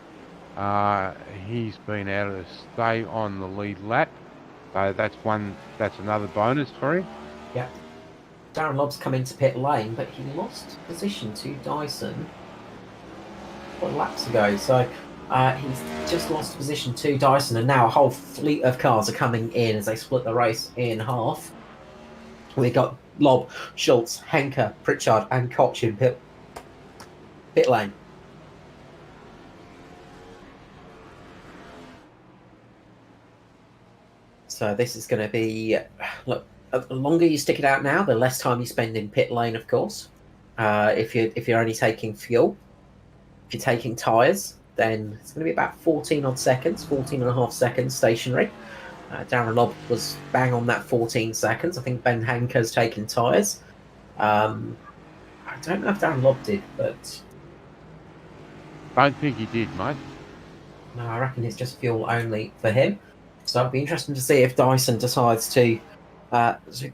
he's been able to stay on the lead lap. So that's another bonus for him. Yeah. Darren Lobb's come into pit lane, but he lost position to Dyson laps ago. So he's just lost position to Dyson, and now a whole fleet of cars are coming in as they split the race in half. We've got Lobb, Schultz, Henke, Pritchard, and Koch in pit lane. So this is going to be, look, the longer you stick it out now, the less time you spend in pit lane, of course. If you're only taking fuel, if you're taking tyres, then it's going to be about 14 and a half seconds stationary. Darren Lobb was bang on that 14 seconds. I think Ben Henke's taken tyres. I don't know if Darren Lobb did, but Don't think he did, mate. no, I reckon it's just fuel only for him. So it'll be interesting to see if Dyson decides to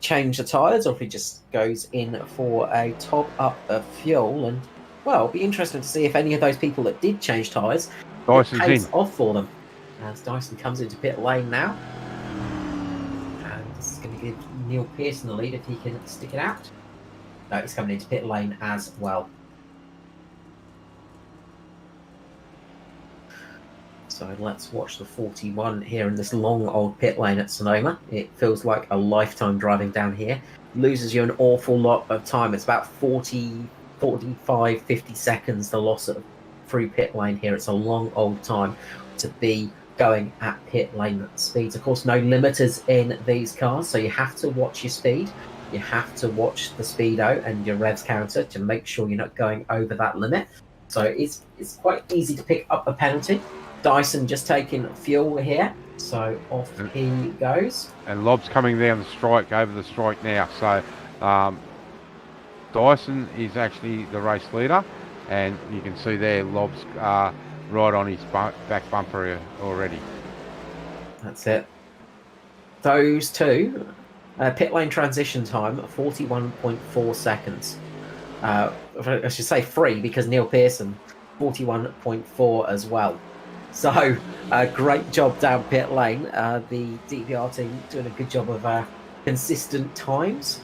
change the tyres or if he just goes in for a top up of fuel. And, well, it'll be interesting to see if any of those people that did change tyres pays off for them. As Dyson comes into pit lane now. And this is going to give Neil Pearson the lead if he can stick it out. No, he's coming into pit lane as well. So let's watch the 41 here in this long old pit lane at Sonoma. It feels like a lifetime driving down here. Loses you an awful lot of time. It's about 40, 45, 50 seconds the loss through pit lane here. It's a long old time to be going at pit lane speeds. Of course, no limiters in these cars, so you have to watch your speed. You have to watch the speedo and your revs counter to make sure you're not going over that limit. So it's quite easy to pick up a penalty. Dyson just taking fuel here, so off he goes. And Lob's coming down the strike, over the strike now. So Dyson is actually the race leader, and you can see there Lob's right on his back bumper already. That's it. Those two, pit lane transition time, 41.4 seconds. I should say 3 because Neil Pearson, 41.4 as well. So, great job down pit lane. The DPR team doing a good job of consistent times.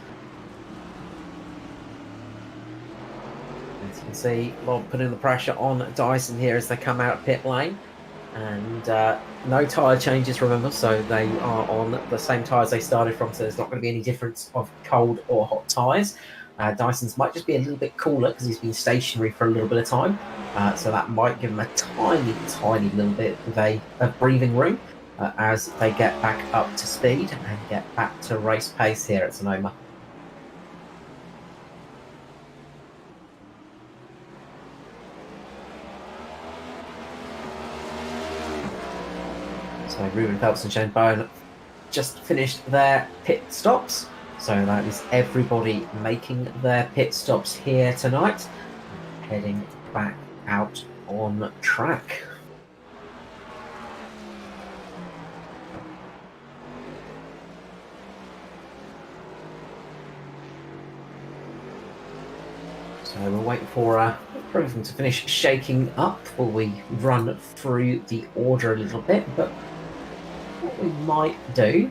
As you can see, Lob putting the pressure on Dyson here as they come out pit lane. And no tyre changes, remember, so they are on the same tyres they started from, so there's not going to be any difference of cold or hot tyres. Dyson's might just be a little bit cooler because he's been stationary for a little bit of time, so that might give him a tiny little bit of breathing room as they get back up to speed and get back to race pace here at Sonoma. So Ruben Phelps and Shane Bowen just finished their pit stops. So that is everybody making their pit stops here tonight, heading back out on track. So we'll wait for everything to finish shaking up while we run through the order a little bit. But what we might do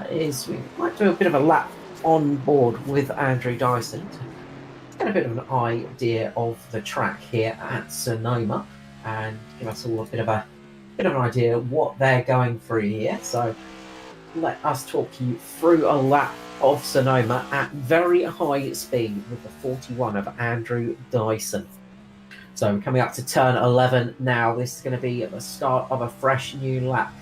is we might do a bit of a lap on board with Andrew Dyson to get a bit of an idea of the track here at Sonoma and give us all a bit of an idea what they're going through here. So let us talk you through a lap of Sonoma at very high speed with the 41 of Andrew Dyson. So we're coming up to turn 11 now. This is going to be at the start of a fresh new lap.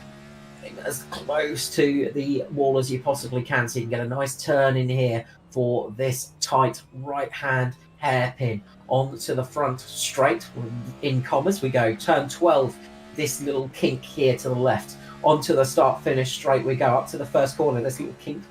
As close to the wall as you possibly can, so you can get a nice turn in here for this tight right hand hairpin onto the front straight. In commas we go, turn 12, this little kink here to the left, onto the start finish straight we go, up to the first corner, this little kink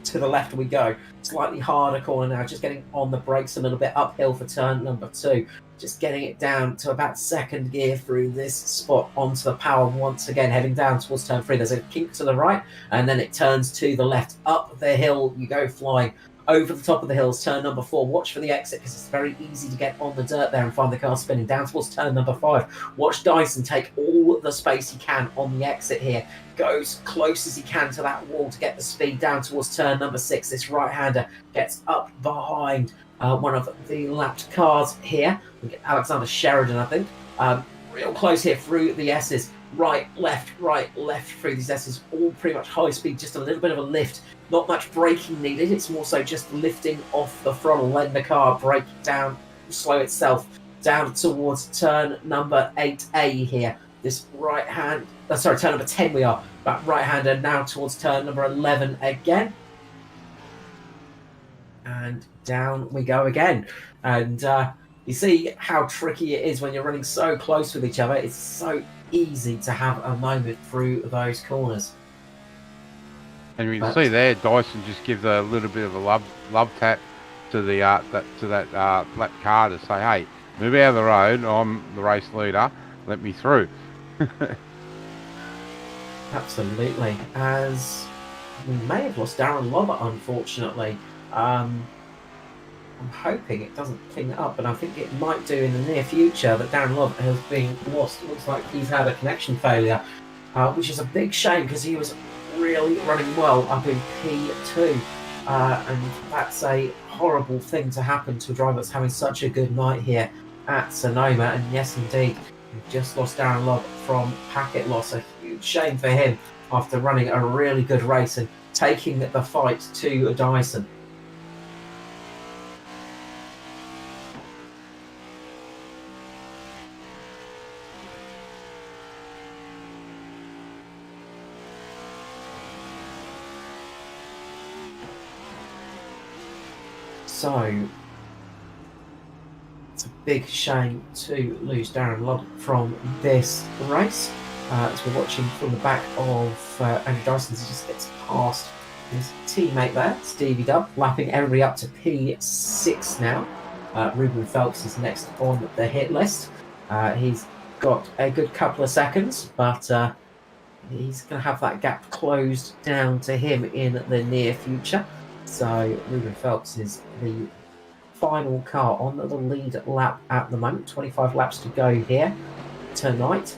to the left we go, slightly harder corner now, just getting on the brakes a little bit, uphill for turn number 2, just getting it down to about second gear through this spot onto the power once again, heading down towards turn 3. There's a kink to the right and then it turns to the left, up the hill you go flying, over the top of the hills, turn number 4. Watch for the exit because it's very easy to get on the dirt there and find the car spinning. Down towards turn number 5. Watch Dyson take all the space he can on the exit here. Goes close as he can to that wall to get the speed down towards turn number 6. This right-hander gets up behind one of the lapped cars here. We get Alexander Sheridan, I think. Real close here through the S's. Right, left through these S's. All pretty much high speed, just a little bit of a lift. Not much braking needed. It's more so just lifting off the throttle, letting the car brake down, slow itself down towards turn number 8A here. This right hand, turn number 10 we are. That right hander now towards turn number 11 again. And down we go again. And you see how tricky it is when you're running so close with each other. It's so easy to have a moment through those corners. And you can see there, Dyson just gives a little bit of a love tap to the that lap car to say, "Hey, move out of the road. I'm the race leader. Let me through." Absolutely. As we may have lost Darren Lobber, unfortunately. I'm hoping it doesn't clean it up, but I think it might do in the near future that Darren Lobber has been lost. It looks like he's had a connection failure, which is a big shame because he was really running well up in P2. And that's a horrible thing to happen to a driver that's having such a good night here at Sonoma. And yes, indeed, we've just lost Darren Lobber from packet loss. A huge shame for him after running a really good race and taking the fight to Dyson. So it's a big shame to lose Darren Lobb from this race. As we're watching from the back of Andrew Dyson, he just gets past his teammate there, Stevie Dubb, lapping everybody up to P6 now. Ruben Phelps is next on the hit list. He's got a good couple of seconds, but he's going to have that gap closed down to him in the near future. So Ruben Phelps is the final car on the lead lap at the moment. 25 laps to go here tonight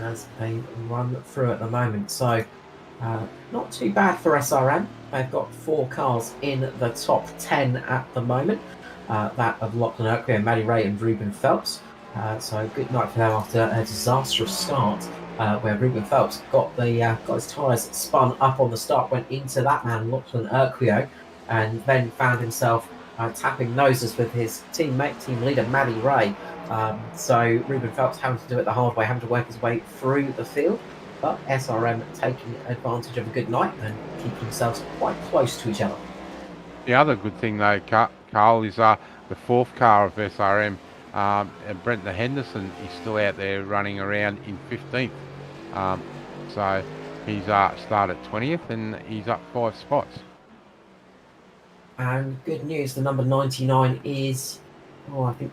as they run through at the moment. So not too bad for SRM. They've got 4 cars in the top 10 at the moment. That of Lachlan Urquhart, Matty Ray and Ruben Phelps. So good night for them after a disastrous start where Ruben Phelps got his tyres spun up on the start, went into that man, Lachlan Urquhart, and then found himself tapping noses with his team leader, Matty Ray. So Ruben Phelps having to do it the hard way, having to work his way through the field. But SRM taking advantage of a good night and keeping themselves quite close to each other. The other good thing though, Carl, is the 4th car of SRM, and Brenton Henderson is still out there running around in 15th. So he's started 20th and he's up 5 spots. And good news, the number 99 is, I think,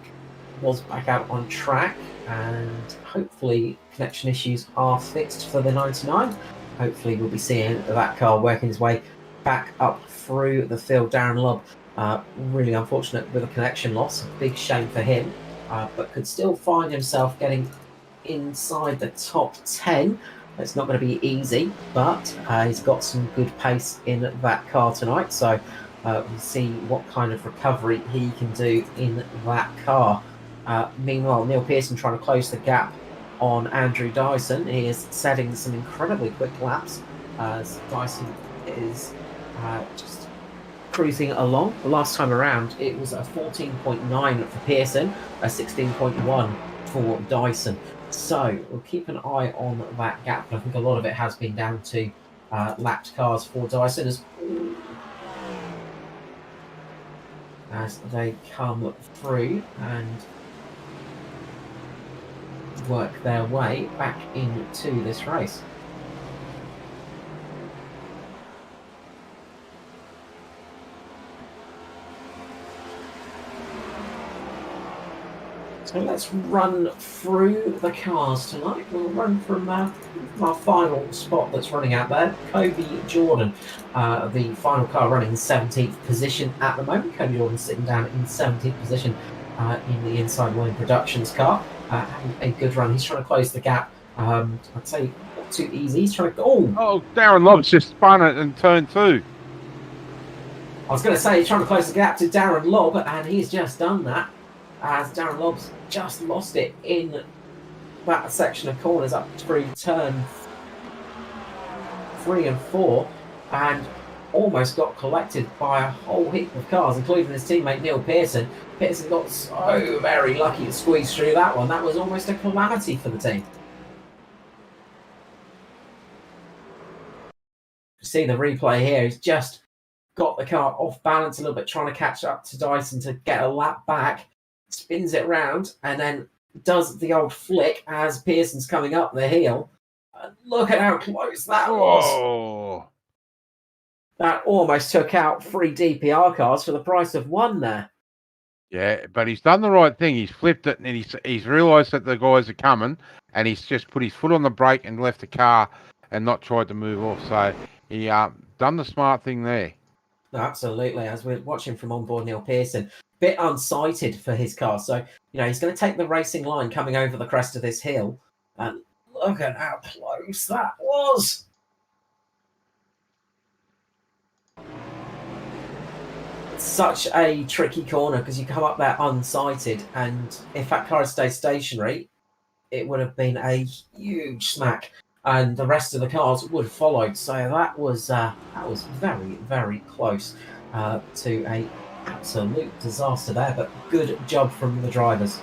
was back out on track, and hopefully connection issues are fixed for the 99. Hopefully we'll be seeing that car working his way back up through the field. Darren Lobb, really unfortunate with a connection loss, a big shame for him, but could still find himself getting inside the top 10. It's not going to be easy, but he's got some good pace in that car tonight, so we'll see what kind of recovery he can do in that car. Meanwhile, Neil Pearson trying to close the gap on Andrew Dyson. He is setting some incredibly quick laps as Dyson is just cruising along. The last time around, it was a 14.9 for Pearson, a 16.1 for Dyson. So we'll keep an eye on that gap. I think a lot of it has been down to lapped cars for Dyson as they come through and work their way back into this race. So let's run through the cars tonight. We'll run from our final spot that's running out there. Kobe Jordan, the final car running in 17th position at the moment. Kobe Jordan sitting down in 17th position in the Inside Line Productions car. Having a good run. He's trying to close the gap. I'd say not too easy. He's trying to go. Oh, Darren Lobb's just spun it in turn 2. I was going to say he's trying to close the gap to Darren Lobb, and he's just done that. As Darren Lobb's just lost it in that section of corners up through turn 3 and 4, and almost got collected by a whole heap of cars, including his teammate Neil Pearson. Pearson got so very lucky to squeeze through that one. That was almost a calamity for the team. You see the replay here. He's just got the car off balance a little bit, trying to catch up to Dyson to get a lap back. Spins it round and then does the old flick as Pearson's coming up the hill. Look at how close that was. That almost took out 3 DPR cars for the price of 1 there. Yeah, but he's done the right thing. He's flipped it and he's realised that the guys are coming, and he's just put his foot on the brake and left the car and not tried to move off. So he done the smart thing there. Absolutely. As we're watching from onboard, Neil Pearson, bit unsighted for his car. So, he's going to take the racing line coming over the crest of this hill. And look at how close that was. It's such a tricky corner because you come up there unsighted, and if that car had stayed stationary, it would have been a huge smack, and the rest of the cars would have followed. So that was very, very close to a absolute disaster there, but good job from the drivers.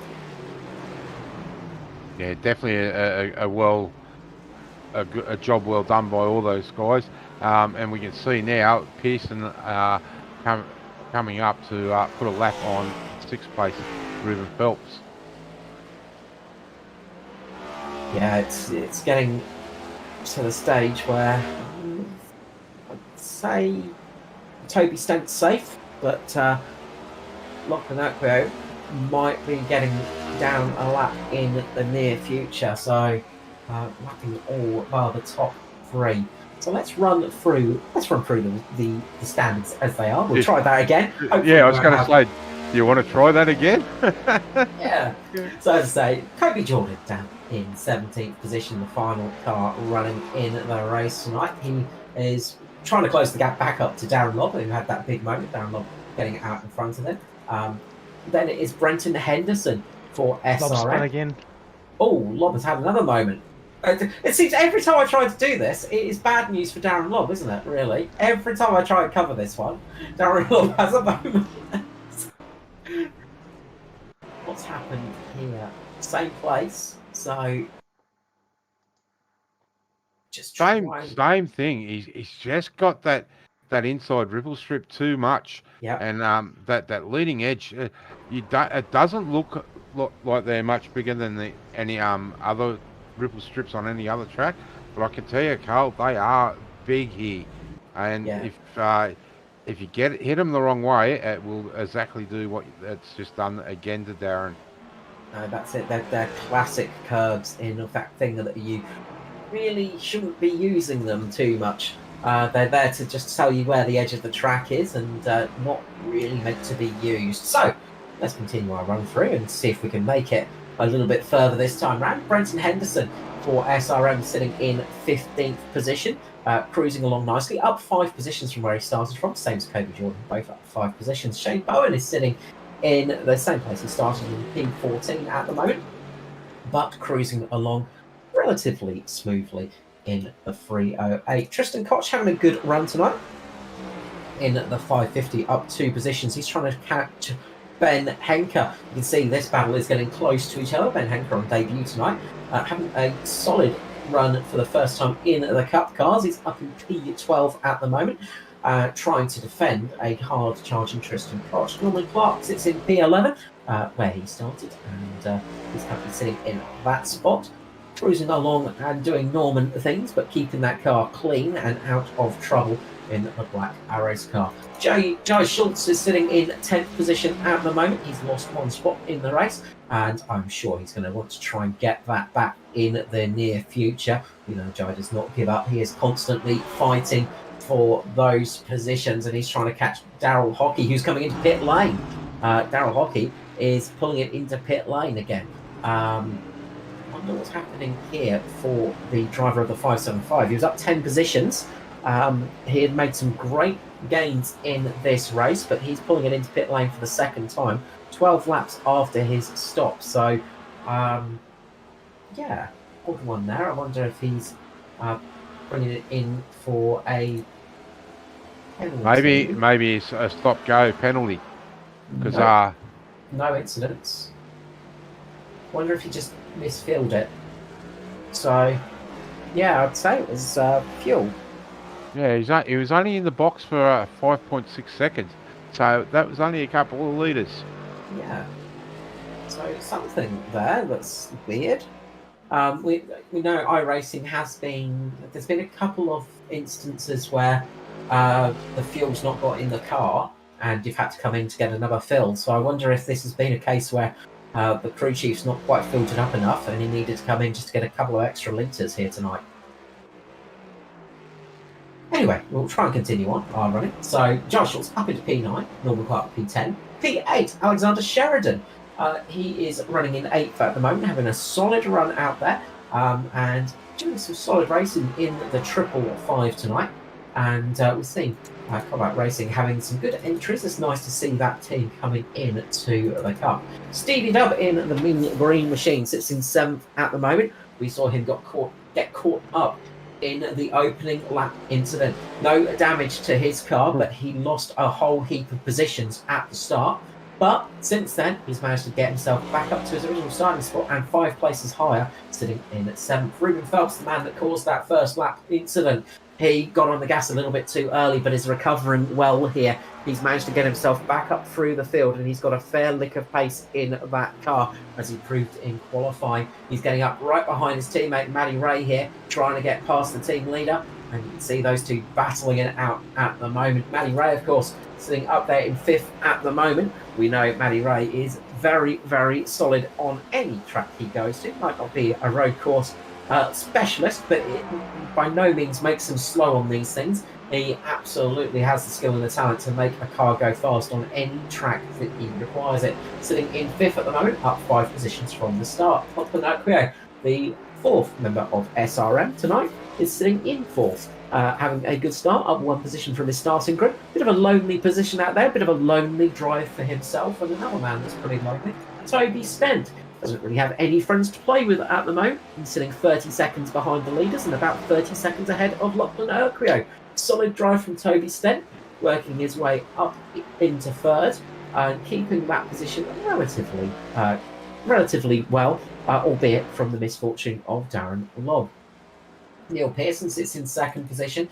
Yeah, definitely a job well done by all those guys. And we can see now Pearson coming up to put a lap on sixth place Ruben Phelps. Yeah, it's getting to the stage where I'd say Toby Stent's safe, but Lachlan Aquio might be getting down a lap in the near future, so lapping all bar the top three. So let's run through the standings as they are. We'll try that again. Hopefully Yeah, I we was won't going to have- say, do you want to try that again? Yeah. So as I say, Kobe Jordan down in 17th position, the final car running in the race tonight. He is trying to close the gap back up to Darren Lobb, who had that big moment. Darren Lobb getting out in front of him. Then it is Brenton Henderson for Lob spun SRM. again. Oh, Lobb has had another moment. It seems every time I try to do this, it is bad news for Darren Lobb, isn't it? Really, every time I try and cover this one, Darren Lobb has a moment. What's happened here? Same place, so just Same thing. He's just got that inside ripple strip too much, Yeah, and that leading edge. It doesn't look like they're much bigger than any other ripple strips on any other track, but I can tell you, Carl, they are big here, and if you hit them the wrong way, it will exactly do what it's just done again to Darren. that's it. They're classic curbs in fact thing that you really shouldn't be using them too much. They're there to just tell you where the edge of the track is and not really meant to be used. So let's continue our run through and see if we can make it a little bit further this time round. Brenton Henderson for SRM sitting in 15th position, cruising along nicely, up 5 positions from where he started from, same as Kobe Jordan, both up 5 positions. Shane Bowen is sitting in the same place he started in P14 at the moment, but cruising along relatively smoothly in the 308. Tristan Koch having a good run tonight in the 550, up 2 positions. He's trying to catch Ben Henker. You can see this battle is getting close to each other. Ben Henker on debut tonight, having a solid run for the first time in the Cup cars. He's up in P12 at the moment, trying to defend a hard charging Tristan Koch. Norman Clark sits in P11, where he started, and he's currently sitting in that spot, cruising along and doing Norman things, but keeping that car clean and out of trouble in the Black Arrows car. Jai Schultz is sitting in 10th position at the moment. He's lost 1 spot in the race, and I'm sure he's going to want to try and get that back in the near future. You know, Jai does not give up. He is constantly fighting for those positions, and he's trying to catch Daryl Hockey, who's coming into pit lane. Daryl Hockey is pulling it into pit lane again. I wonder what's happening here for the driver of the 575. He was up 10 positions. He had made some great gains in this race, but he's pulling it into pit lane for the second time, 12 laps after his stop. So, yeah, odd one there. I wonder if he's bringing it in for a penalty. Maybe it's a stop-go penalty because no incidents. Wonder if he just misfilled it. So, yeah, I'd say it was fuel. Yeah, he was only in the box for 5.6 seconds, so that was only a couple of litres. Yeah. So something there that's weird. We know iRacing there's been a couple of instances where the fuel's not got in the car and you've had to come in to get another fill. So I wonder if this has been a case where the crew chief's not quite filled it up enough and he needed to come in just to get a couple of extra litres here tonight. Anyway, we'll try and continue on our running. So, Josh Schultz up into P9, Norman Clark P10. P8, Alexander Sheridan. He is running in 8th at the moment, having a solid run out there, and doing some solid racing in the 555 tonight. And we've seen Combat Racing having some good entries. It's nice to see that team coming in to the Cup. Stevie Dubb in the Mean Green Machine sits in 7th at the moment. We saw him get caught up in the opening lap incident. No damage to his car, but he lost a whole heap of positions at the start. But since then, he's managed to get himself back up to his original starting spot and 5 places higher, sitting in at 7th. Ruben Phelps, the man that caused that first lap incident, He got on the gas a little bit too early, but is recovering well here. He's managed to get himself back up through the field, and he's got a fair lick of pace in that car, as he proved in qualifying. He's getting up right behind his teammate, Matty Ray here, trying to get past the team leader. And you can see those two battling it out at the moment. Matty Ray, of course, sitting up there in 5th at the moment. We know Matty Ray is very, very solid on any track he goes to. Might not be a road course specialist, but it by no means makes him slow on these things. He absolutely has the skill and the talent to make a car go fast on any track that he requires it. Sitting in 5th at the moment, up 5 positions from the start. Lachlan, the 4th member of SRM tonight, is sitting in 4th. Having a good start, up 1 position from his starting group. Bit of a lonely position out there, bit of a lonely drive for himself, and another man that's pretty lonely, Toby Stent. Doesn't really have any friends to play with at the moment. He's sitting 30 seconds behind the leaders and about 30 seconds ahead of Lachlan Urquio. Solid drive from Toby Stent, working his way up into 3rd and keeping that position relatively well, albeit from the misfortune of Darren Lobb. Neil Pearson sits in 2nd position.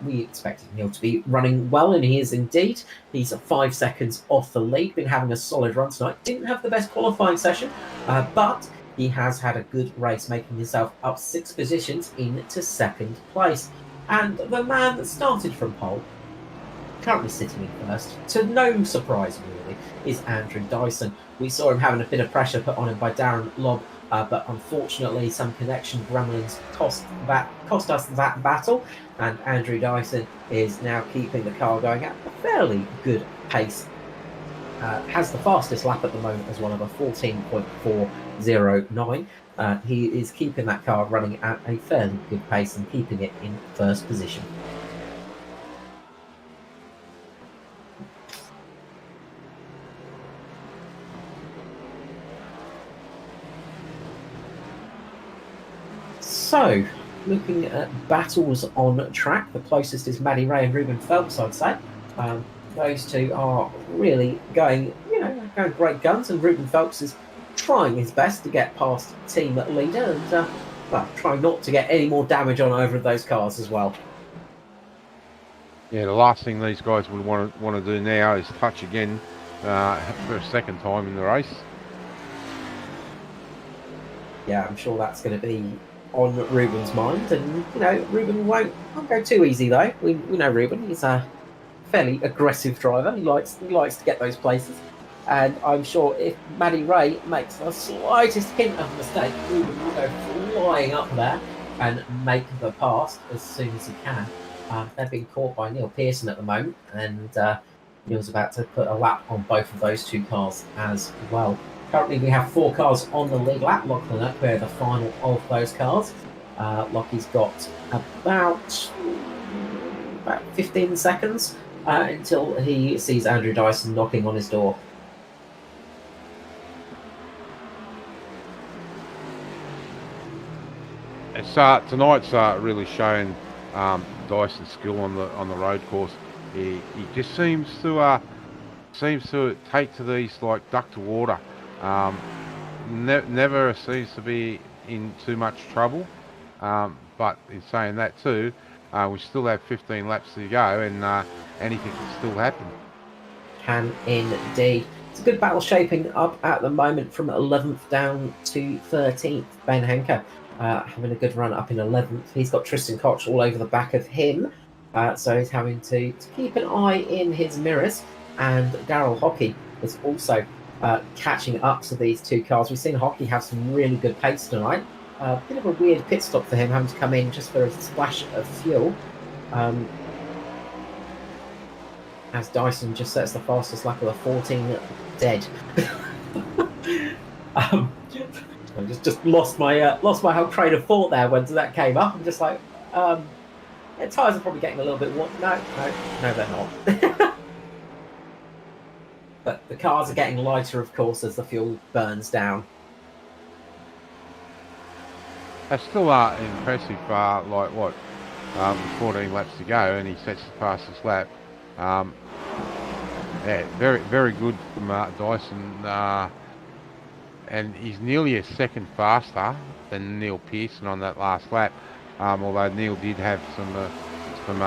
We expected Neil to be running well, and he is indeed. He's 5 seconds off the lead, been having a solid run tonight. Didn't have the best qualifying session, but he has had a good race, making himself up 6 positions into 2nd place. And the man that started from pole, currently sitting in 1st, to no surprise really, is Andrew Dyson. We saw him having a bit of pressure put on him by Darren Lobb, but unfortunately some connection gremlins cost us that battle, and Andrew Dyson is now keeping the car going at a fairly good pace. Has the fastest lap at the moment as well of a 14.409. He is keeping that car running at a fairly good pace and keeping it in 1st position. So, looking at battles on track, the closest is Matty Ray and Ruben Phelps, I'd say. Those two are really going great guns, and Ruben Phelps is trying his best to get past team leader and trying not to get any more damage on over those cars as well. Yeah, the last thing these guys would want to do now is touch again for a 2nd time in the race. Yeah, I'm sure that's going to be on Ruben's mind, and Ruben won't go too easy though. We know Ruben; he's a fairly aggressive driver. He likes to get those places, and I'm sure if Matty Ray makes the slightest hint of mistake, Ruben will go flying up there and make the pass as soon as he can. They're being caught by Neil Pearson at the moment, and Neil's about to put a lap on both of those 2 cars as well. Currently, we have 4 cars on the lead lap. Lachlan Urquio, the final of those cars. Lockie's got about 15 seconds until he sees Andrew Dyson knocking on his door. It's tonight's really shown Dyson's skill on the road course. He just seems to take to these like duck to water. Never seems to be in too much trouble, but in saying that too, we still have 15 laps to go, and anything can still happen. Can indeed. It's a good battle shaping up at the moment from 11th down to 13th. Ben Henker having a good run up in 11th. He's got Tristan Koch all over the back of him, so he's having to keep an eye in his mirrors. And Daryl Hockey is also catching up to these 2 cars. We've seen Hockey have some really good pace tonight. Bit of a weird pit stop for him, having to come in just for a splash of fuel. As Dyson just sets the fastest lap of the 14 dead. I just lost my whole train of thought there when that came up. I'm just like, tyres are probably getting a little bit warm. No, they're not. But the cars are getting lighter, of course, as the fuel burns down. That's still impressive. 14 laps to go, and he sets the fastest lap. Yeah, very, very good from Dyson, and he's nearly a second faster than Neil Pearson on that last lap. Although Neil did have some some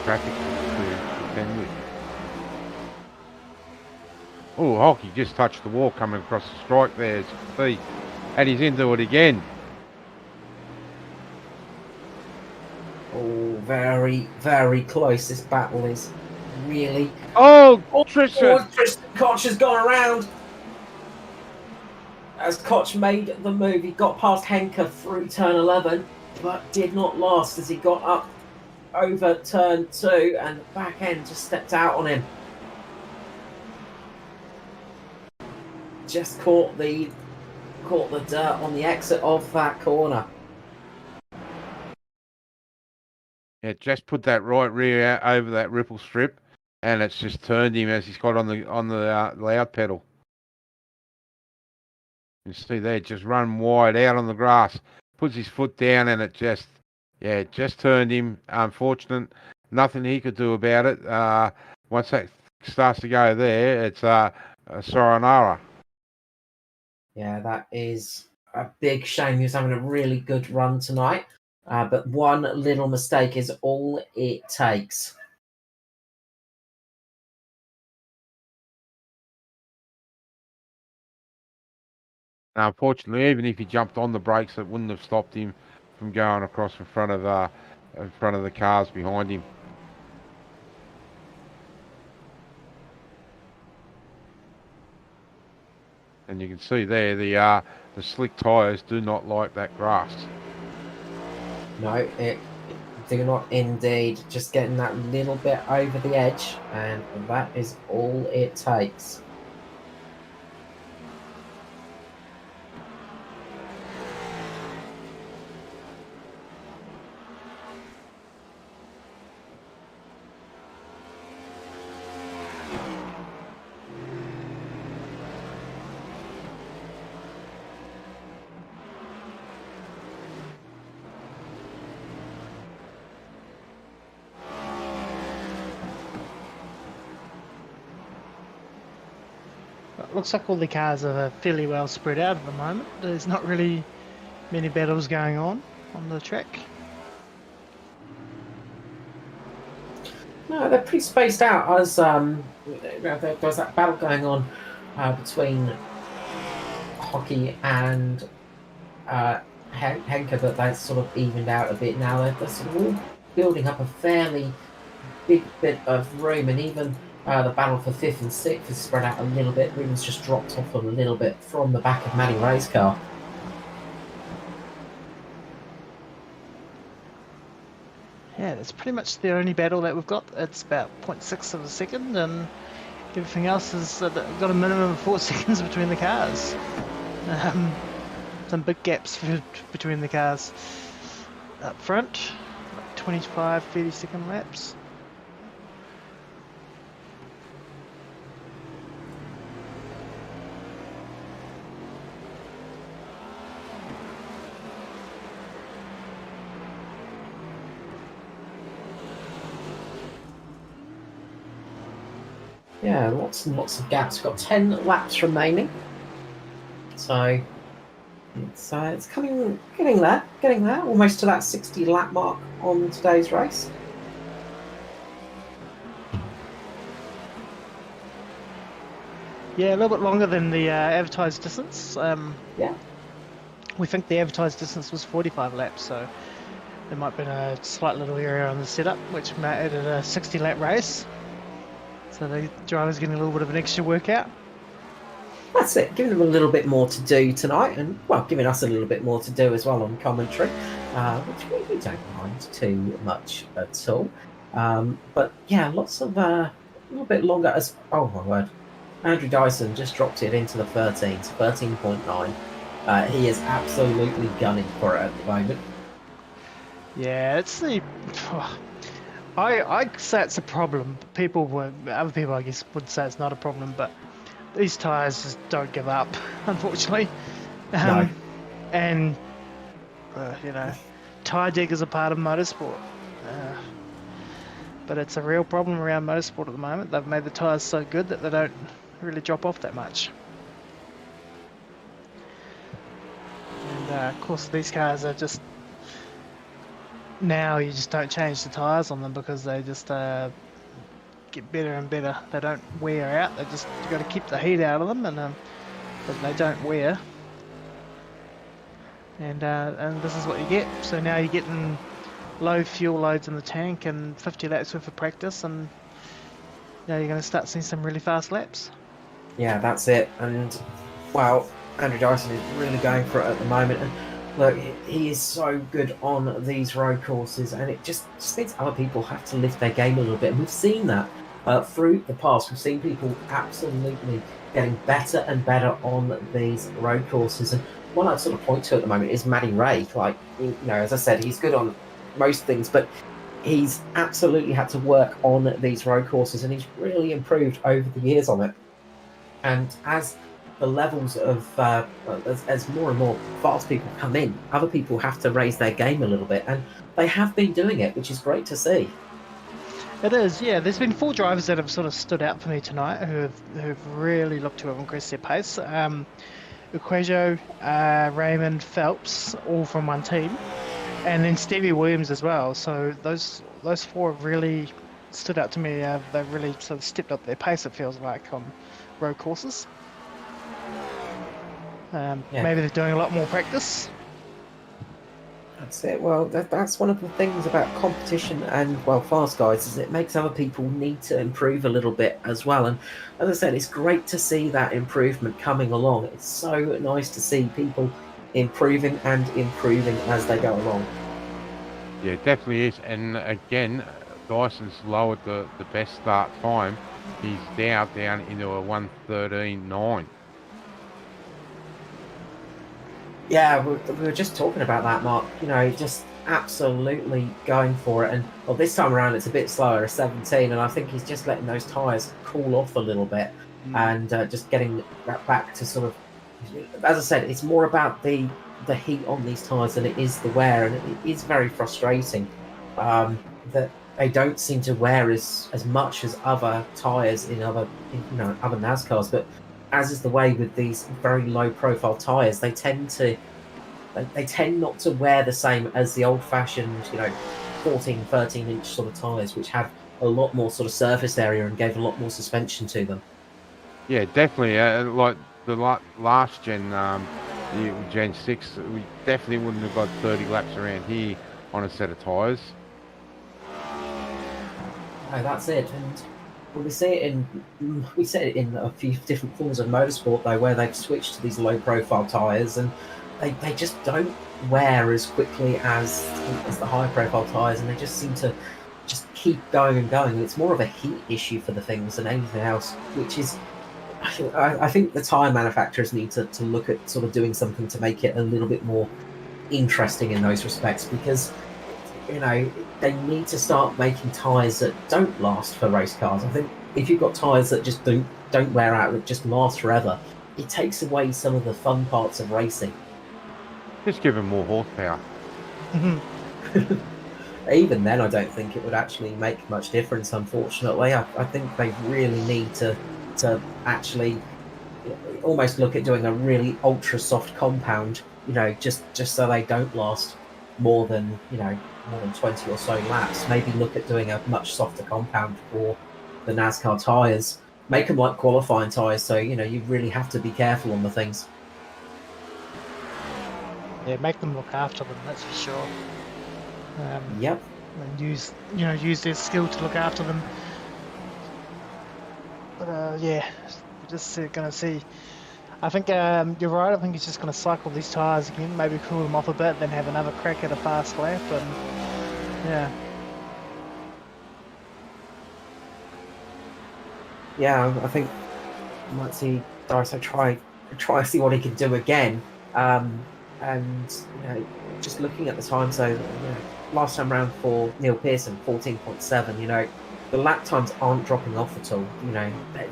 traffic to contend with. Oh, Hockey just touched the wall coming across the strike there, as you can see. And he's into it again. Oh, very, very close. This battle is really... Oh, Tristan Tristan! Koch has gone around. As Koch made the move, he got past Henke through turn 11, but did not last as he got up over turn 2 and the back end just stepped out on him. Just caught the dirt on the exit of that corner. Yeah, just put that right rear out over that ripple strip, and it's just turned him as he's got on the loud pedal. You see there, just run wide out on the grass, puts his foot down, and it just turned him. Unfortunate, nothing he could do about it. Once that starts to go there, it's a sayonara. Yeah, that is a big shame. He was having a really good run tonight, but one little mistake is all it takes. Now, unfortunately, even if he jumped on the brakes, it wouldn't have stopped him from going across in front of the cars behind him. And you can see there the slick tyres do not like that grass. No, it do not indeed. Just getting that little bit over the edge, and that is all it takes. It looks like all the cars are fairly well spread out at the moment. There's not really many battles going on the track. No, they're pretty spaced out. As there's that battle going on between Hockey and Henke, but that's sort of evened out a bit now. They're sort of all building up a fairly big bit of room, and even the battle for 5th and 6th is spread out a little bit. Room's just dropped off a little bit from the back of Matty Ray's car. Yeah, that's pretty much the only battle that we've got. It's about 0.6 of a second, and everything else has got a minimum of 4 seconds between the cars. Some big gaps between the cars. Up front, like 25, 30-second laps. Yeah, lots and lots of gaps. We've got 10 laps remaining. So it's getting there, almost to that 60 lap mark on today's race. Yeah, a little bit longer than the advertised distance. Yeah. We think the advertised distance was 45 laps, so there might have been a slight little error on the setup, which made it a 60 lap race. So the driver's getting a little bit of an extra workout. That's it, giving them a little bit more to do tonight, and well, giving us a little bit more to do as well on commentary, which we don't mind too much at all. But yeah, lots of a little bit longer. As oh my word, Andrew Dyson just dropped it into the 13s, 13.9. He is absolutely gunning for it at the moment. Yeah, it's the. I say it's a problem. Other people, I guess, would say it's not a problem, but these tyres just don't give up, unfortunately. No. And tyre dig is a part of motorsport, but it's a real problem around motorsport at the moment. They've made the tyres so good that they don't really drop off that much. And of course, these cars are just now you just don't change the tyres on them because they just get better and better. They don't wear out. You got to keep the heat out of them, and but they don't wear. And this is what you get. So now you're getting low fuel loads in the tank and 50 laps worth of practice, and now you're going to start seeing some really fast laps. Yeah, that's it. And well, Andrew Dyson is really going for it at the moment. And look, he is so good on these road courses, and it just means other people have to lift their game a little bit. And we've seen that through the past. We've seen people absolutely getting better and better on these road courses. And one I'd sort of point to at the moment is Matty Ray. Like, you know, as I said, he's good on most things, but he's absolutely had to work on these road courses, and he's really improved over the years on it. And as the levels of as more and more fast people come in, other people have to raise their game a little bit, and they have been doing it, which is great to see. It is, yeah. There's been 4 drivers that have sort of stood out for me tonight who've really looked to have increased their pace. Uquajo, Raymond, Phelps, all from one team, and then Stevie Williams as well. So those 4 have really stood out to me. They've really sort of stepped up their pace, it feels like, on road courses. Maybe they're doing a lot more practice. That's it. Well, that's one of the things about competition and, well, fast guys, is it makes other people need to improve a little bit as well. And as I said, it's great to see that improvement coming along. It's so nice to see people improving and improving as they go along. Yeah, it definitely is. And again, Dyson's lowered the best start time. He's now down into a 1:13.9. Yeah, we were just talking about that, Mark. You know, just absolutely going for it. And well, this time around it's a bit slower, a 17, and I think he's just letting those tyres cool off a little bit and just getting that back to sort of. As I said, it's more about the heat on these tyres than it is the wear, and it is very frustrating that they don't seem to wear as much as other tyres in other NASCARs, but. As is the way with these very low-profile tyres, they tend not to wear the same as the old-fashioned, 14, 13-inch sort of tyres, which have a lot more sort of surface area and gave a lot more suspension to them. Yeah, definitely. Like the last gen, Gen 6, we definitely wouldn't have got 30 laps around here on a set of tyres. No, that's it. And well, we see it in a few different forms of motorsport though, where they've switched to these low-profile tyres, and they just don't wear as quickly as the high-profile tyres, and they just seem to just keep going and going. And it's more of a heat issue for the things than anything else, which is, I think the tyre manufacturers need to look at sort of doing something to make it a little bit more interesting in those respects, because they need to start making tyres that don't last for race cars. I think if you've got tyres that just don't wear out, that just last forever, it takes away some of the fun parts of racing. Just give them more horsepower. Even then, I don't think it would actually make much difference, unfortunately. I think they really need to actually almost look at doing a really ultra soft compound, just so they don't last more than 20 or so laps. Maybe look at doing a much softer compound for the NASCAR tyres. Make them like qualifying tyres, so you really have to be careful on the things. Yeah, make them look after them. That's for sure. Yep. And use their skill to look after them. But we're just going to see. I think you're right. I think he's just going to cycle these tyres again, maybe cool them off a bit, then have another crack at a fast lap, and yeah, I think you might see Dariso try to see what he can do again. And just looking at the time, so last time round for Neil Pearson, 14.7. The lap times aren't dropping off at all.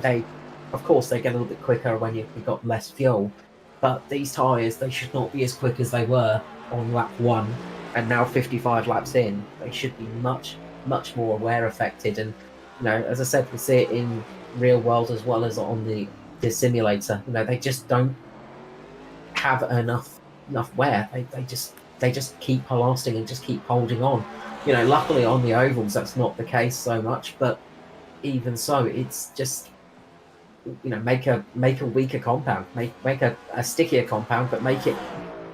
They of course they get a little bit quicker when you've got less fuel, but these tyres, they should not be as quick as they were on lap 1, and now 55 laps in, they should be much more wear affected. And as I said, we see it in real world as well as on the simulator. They just don't have enough wear. they just keep lasting and just keep holding on. Luckily on the ovals that's not the case so much, but even so, it's just make a weaker compound, make a stickier compound, but make it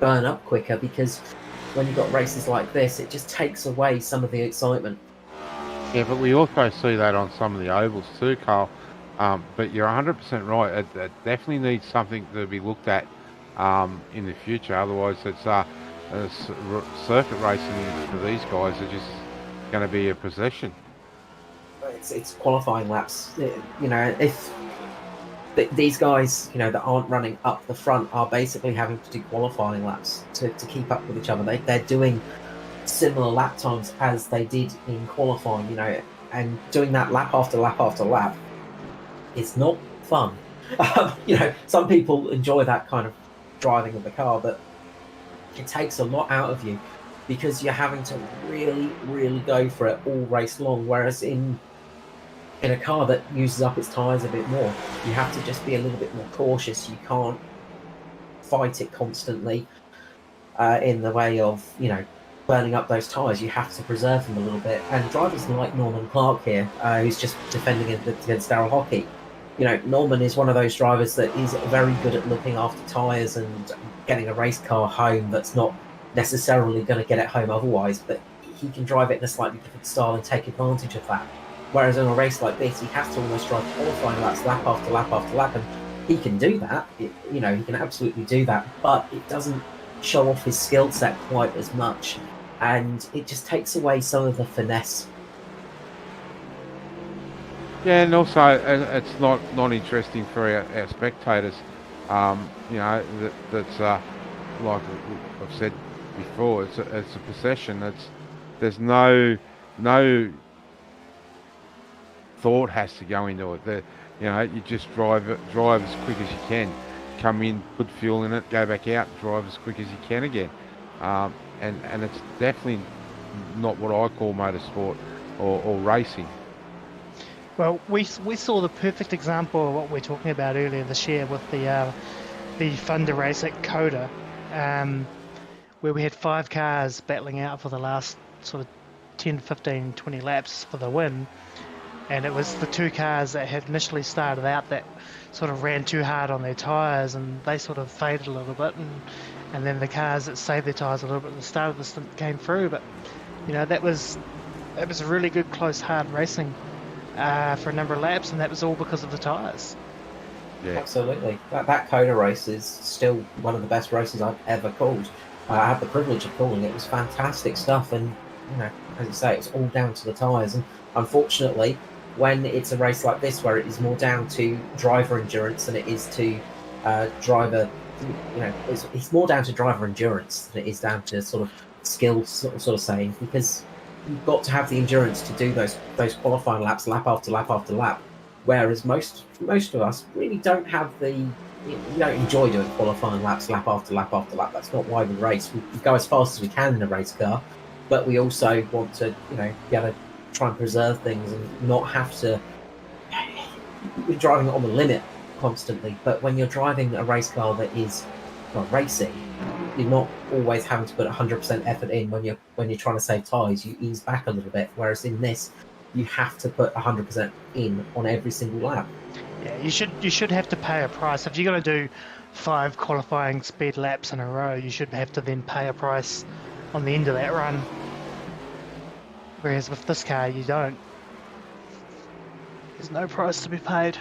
burn up quicker, because when you've got races like this, it just takes away some of the excitement. Yeah, but we also see that on some of the ovals too, Carl. But you're 100% right. It definitely needs something to be looked at in the future. Otherwise, it's circuit racing for these guys are just going to be a possession. It's qualifying laps. If these guys, that aren't running up the front, are basically having to do qualifying laps to keep up with each other. They're doing similar lap times as they did in qualifying, and doing that lap after lap after lap, it's not fun. Some people enjoy that kind of driving of the car, but it takes a lot out of you, because you're having to really, really go for it all race long. Whereas in a car that uses up its tyres a bit more, you have to just be a little bit more cautious. You can't fight it constantly in the way of, burning up those tyres. You have to preserve them a little bit. And drivers like Norman Clark here, who's just defending against Daryl Hockey, Norman is one of those drivers that is very good at looking after tyres and getting a race car home that's not necessarily going to get it home otherwise, but he can drive it in a slightly different style and take advantage of that. Whereas in a race like this, he has to almost drive qualifying laps lap after lap after lap, and he can do that. He can absolutely do that, but it doesn't show off his skill set quite as much, and it just takes away some of the finesse. Yeah, and also it's not interesting for our spectators. That's like I've said before, it's a possession. There's no thought has to go into it. You just drive as quick as you can, come in, put fuel in it, go back out, drive as quick as you can again. And it's definitely not what I call motorsport or racing. Well, we saw the perfect example of what we're talking about earlier this year with the Thunder race at Coda, where we had 5 cars battling out for the last sort of 10, 15, 20 laps for the win. And it was the 2 cars that had initially started out that sort of ran too hard on their tyres, and they sort of faded a little bit, and then the cars that saved their tyres a little bit at the start of the stint came through. But that was a really good, close, hard racing for a number of laps, and that was all because of the tyres. Yeah, absolutely. That Coda race is still one of the best races I've ever called. I had the privilege of calling it. It was fantastic stuff, and as you say, it's all down to the tyres. And unfortunately, when it's a race like this, where it is more down to driver endurance than it is to driver, it's more down to driver endurance than it is down to sort of skill, sort of saying, because you've got to have the endurance to do those qualifying laps, lap after lap after lap. Whereas most of us really don't have we don't enjoy doing qualifying laps, lap after lap after lap. That's not why we race. We go as fast as we can in a race car, but we also want to, be able to try and preserve things and not have to. You're driving it on the limit constantly, but when you're driving a race car that is racing, you're not always having to put 100% effort in when you're trying to save tyres. You ease back a little bit, whereas in this, you have to put 100% in on every single lap. Yeah, you should have to pay a price. If you're going to do 5 qualifying speed laps in a row, you should have to then pay a price on the end of that run. Whereas with this car, you don't. There's no price to be paid.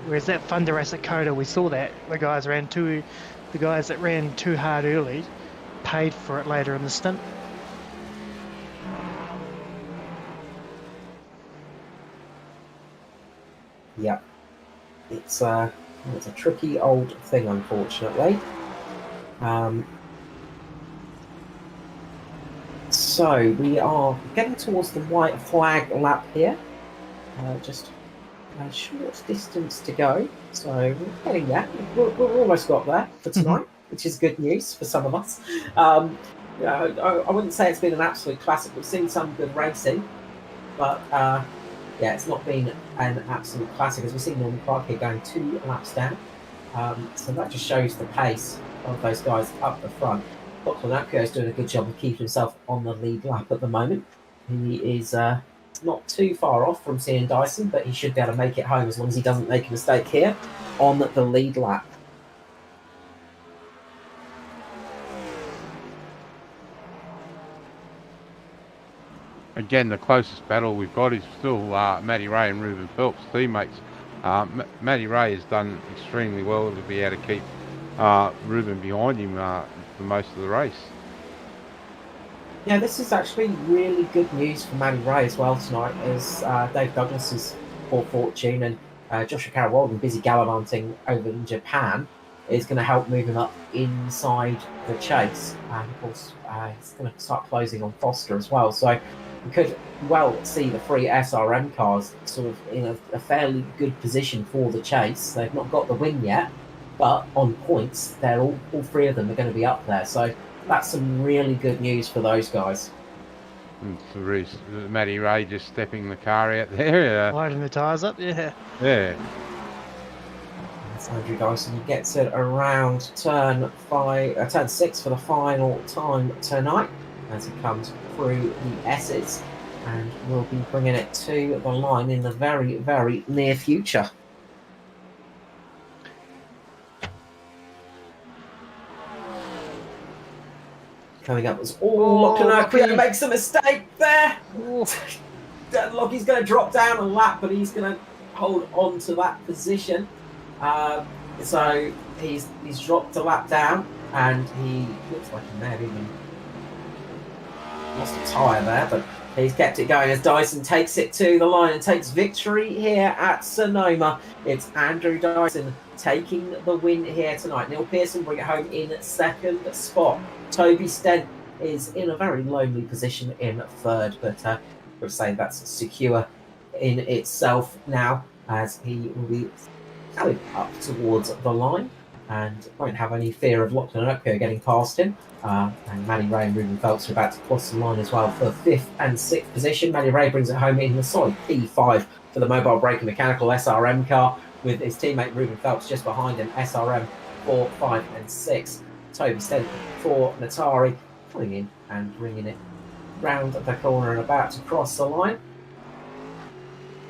Whereas that Thunder race at Coda, we saw that the guys that ran too hard early paid for it later in the stint. Yeah, it's a tricky old thing, unfortunately. So we are getting towards the white flag lap here. Just a short distance to go, so we're getting there. We're almost got there for tonight, which is good news for some of us. I wouldn't say it's been an absolute classic. We've seen some good racing, but it's not been an absolute classic, as we've seen Norman Clark here going 2 laps down. So that just shows the pace of those guys up the front. Lachlan is doing a good job of keeping himself on the lead lap at the moment. He is not too far off from seeing Dyson, but he should be able to make it home as long as he doesn't make a mistake here on the lead lap. Again, the closest battle we've got is still Matty Ray and Ruben Phelps, teammates. Matty Ray has done extremely well to be able to keep Ruben behind him for most of the race. Yeah, this is actually really good news for Matty Ray as well tonight, as Dave Douglas's poor fortune and Joshua Carroll-Walden busy gallivanting over in Japan is going to help move him up inside the chase. And of course, he's going to start closing on Foster as well. So we could well see the three SRM cars sort of in a fairly good position for the chase. They've not got the win yet, but on points, they're all three of them are going to be up there. So that's some really good news for those guys. And Matty Ray just stepping the car out there. Lighting the tyres up, yeah. Yeah. That's Andrew Dyson. He gets it around turn 6 for the final time tonight as he comes through the S's, and will be bringing it to the line in the very, very near future. Coming up was Lachlan makes a mistake there. Lockie's going to drop down a lap, but he's going to hold on to that position. So he's dropped a lap down, and he looks like he may have even lost a tyre there, but he's kept it going as Dyson takes it to the line and takes victory here at Sonoma. It's Andrew Dyson taking the win here tonight. Neil Pearson bring it home in second spot. Toby Stent is in a very lonely position in third, but I would say that's secure in itself now, as he will be going up towards the line and won't have any fear of Lachlan Okio getting past him. And Matty Ray and Ruben Phelps are about to cross the line as well for 5th and 6th position. Matty Ray brings it home in the solid P5 for the mobile brake mechanical SRM car, with his teammate Ruben Phelps just behind him. SRM 4, 5 and 6. Toby Stent for Natari, pulling in and bringing it round the corner and about to cross the line